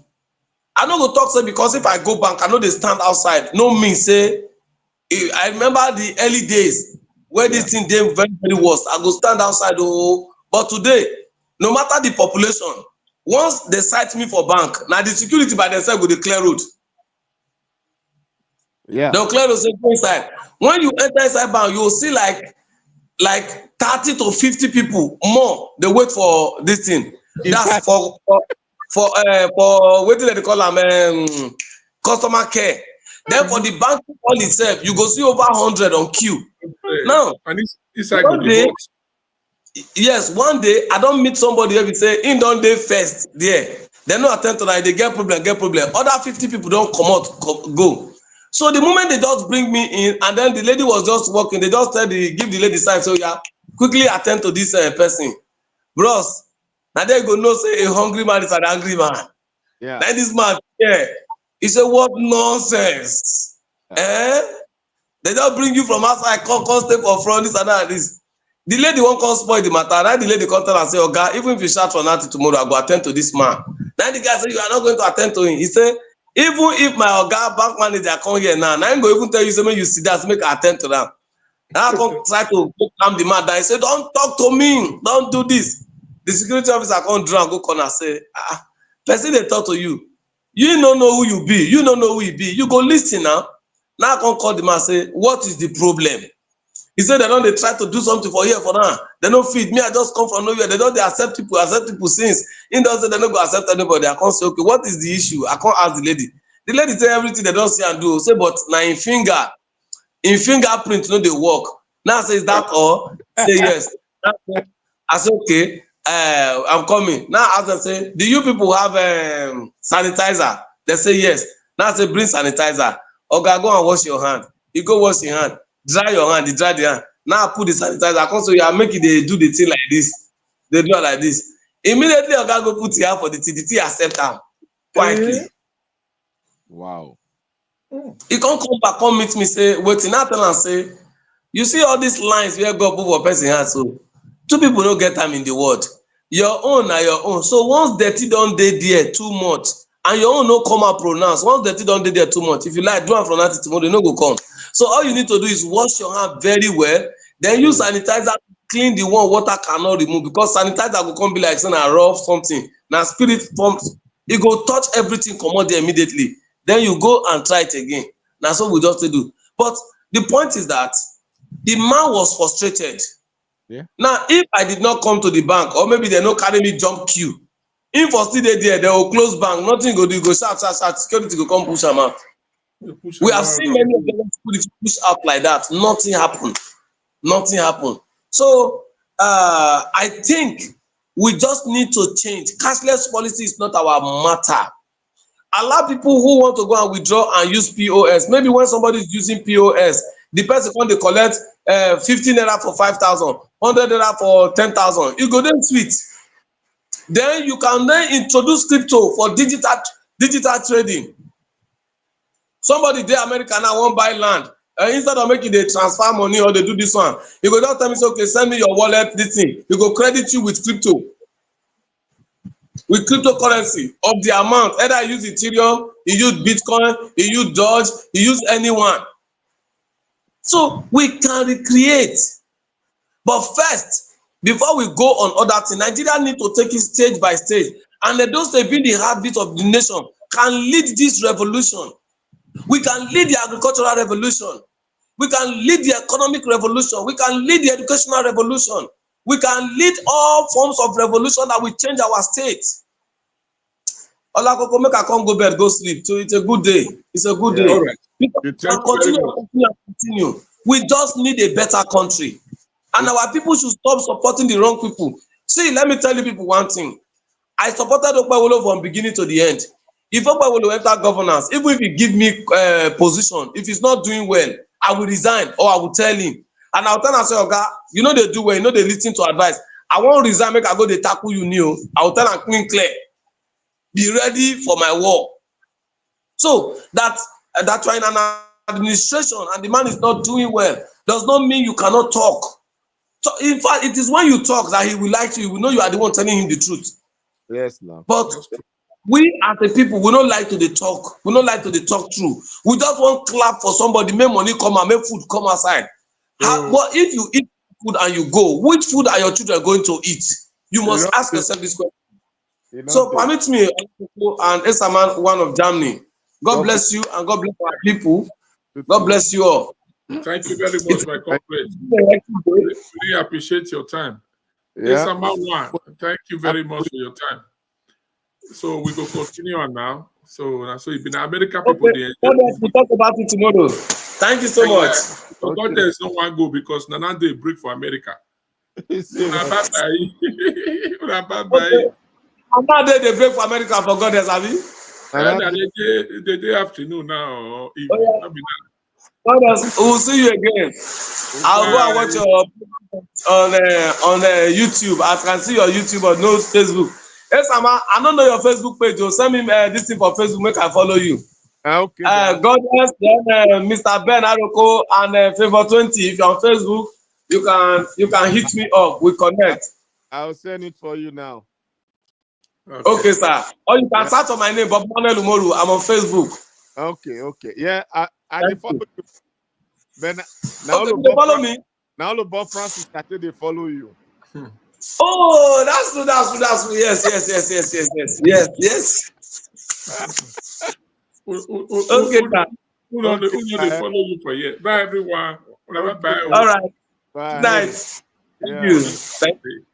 Speaker 6: I no go talk say because if I go bank, I know they stand outside. No mean say. I remember the early days where this thing dey very very worst. I go stand outside. Oh, but today, no matter the population, once they cite me for bank, now the security by themselves go dey clear road. They'll clear road, say go inside. When you enter inside bank, you will see like 30 to 50 people more. They wait for this thing. That's for what do they call them? Customer care. Then for the bank all itself, you go see over 100 on queue. Now,
Speaker 3: and inside go the box.
Speaker 6: Yes, one day I don't meet somebody who say in don dey first there. They no attend to that, they get problem. Other 50 people don't come out, go. So the moment they just bring me in, and then the lady was just walking, they just give the lady sign, so yeah, quickly attend to this person. Bros, now they go know say a hungry man is an angry man.
Speaker 4: Yeah.
Speaker 6: Like this man, he said, what nonsense. They don't bring you from outside, come stay for front, this and that, this. The lady won't come spoil the matter. Now the lady come tell and say, oh God, even if you shout for nothing tomorrow, I go attend to this man. Now the guy say, you are not going to attend to him. He said, even if my Oga bank manager come here now, I'm going to even tell you something you see that make I attend to them. Now I come try to calm the man down. He said, don't talk to me, don't do this. The security officer come draw and go corner say, person they talk to you. You don't know who you be. You don't know who you be. You go listen now. Now I come call the man say, what is the problem? He said they don't they try to do something for here for now. They don't feed me. I just come from nowhere. They don't they accept people since. He doesn't they don't go accept anybody. I can't say, okay, what is the issue? I can't ask the lady. The lady say everything they don't see and do. Say, but now in fingerprint, no they work. Now I say, is that all? Say yes. I say, okay, I'm coming. Now I ask them, say, do you people have sanitizer? They say yes. Now I say, bring sanitizer. Okay, go and wash your hand. You go wash your hand. Dry your hand, you dry the hand. Now I put the sanitizer. I come so you are making they do the thing like this. They do it like this. Immediately, I go put your hand for the tea accept them quietly.
Speaker 4: Wow.
Speaker 6: He can't come back, come meet me, say, wait, now tell and say, you see all these lines where God put for person hand, so two people don't get time in the world. Your own are your own. So once dirty don't dey there too much, and your own no come out pronounce. Once dirty don't dey there too much, if you like, do it from that tomorrow, they no go come. So all you need to do is wash your hand very well, then use sanitizer to clean the one water cannot remove, because sanitizer will come be like saying a rough something. Now spirit pumps, it go touch everything, come out there immediately. Then you go and try it again. That's what we just do. But the point is that the man was frustrated.
Speaker 4: Yeah.
Speaker 6: Now, if I did not come to the bank, or maybe they no carry me jump queue, if for still there, they will close bank, nothing go do, go shout, security go come push them out. We have seen many of them push out like that. Nothing happened. So I think we just need to change. Cashless policy is not our matter. Allow people who want to go and withdraw and use POS. Maybe when somebody is using POS, the person when they collect 15 naira for 5,000, 100 naira for 10,000. You go then sweet. Then you can then introduce crypto for digital trading. Somebody there America now won't buy land. Instead of making they transfer money or they do this one, you go just tell me, okay, send me your wallet, this thing. You go credit you with crypto. With cryptocurrency of the amount. Either you use Ethereum, you use Bitcoin, you use Doge, you use anyone. So we can recreate. But first, before we go on other things, Nigeria need to take it stage by stage. And those that be the heartbeat of the nation can lead this revolution. We can lead the agricultural revolution. We can lead the economic revolution. We can lead the educational revolution. We can lead all forms of revolution that will change our state. Olakoko, make I come go bed, go sleep. So it's a good day. It's a good
Speaker 4: Yeah.
Speaker 6: day.
Speaker 3: All right.
Speaker 6: We can continue and continue and continue. We just need a better country. And our people should stop supporting the wrong people. See, let me tell you people one thing. I supported Okpewolo from beginning to the end. If Okpewolo enter governance, even if he give me position, if he's not doing well, I will resign or I will tell him. And I will tell him, say, Oga, you know they do well, you know they listen to advice. I won't resign, make I go dey tackle you new. I will tell him clean clear. Be ready for my war. So that you're in an administration and the man is not doing well does not mean you cannot talk. So in fact, it is when you talk that he will like you. He will know you are the one telling him the truth.
Speaker 4: Yes, now.
Speaker 6: But we as a people, we don't like to dey talk. We don't like to dey talk true. We just want clap for somebody, make money come and make food come outside. But if you eat food and you go, which food are your children going to eat? You must ask yourself this question. So permit me and Esaman, one of Germany. God bless you and God bless our people. God bless you all.
Speaker 3: Thank you very much, my comrade. Really appreciate your time.
Speaker 4: Yeah.
Speaker 3: Esaman one, thank you very much for your time. So we go continue on now. So it's been American people there.
Speaker 6: We'll talk about it tomorrow. Thank you so much.
Speaker 3: God, there's no one go because Nana they break for America. Bye-bye.
Speaker 6: And now they break for America for God, Abi.
Speaker 3: The day afternoon now or evening.
Speaker 6: We'll see you again. I'll go and watch your on YouTube. I can see your YouTube but no Facebook. Yes, I don't know your Facebook page. So send me this thing for Facebook. Make I follow you.
Speaker 4: Okay.
Speaker 6: God bless. Then Mr. Ben Aroko and Favor 20. If you're on Facebook, you can hit me up. We connect.
Speaker 4: I'll send it for you now.
Speaker 6: Okay, sir. Or you can search on my name, Bob Manuel Umoru. I'm on Facebook.
Speaker 4: Okay. Yeah, I follow you. Ben, now
Speaker 6: okay, you follow me.
Speaker 4: Now the Bob Francis started they follow you.
Speaker 6: Oh, that's good. Yes. Okay, sir.
Speaker 3: Who know they follow you for yet? Bye, everyone. Bye.
Speaker 6: All right.
Speaker 4: Bye.
Speaker 6: Good night. Thank you.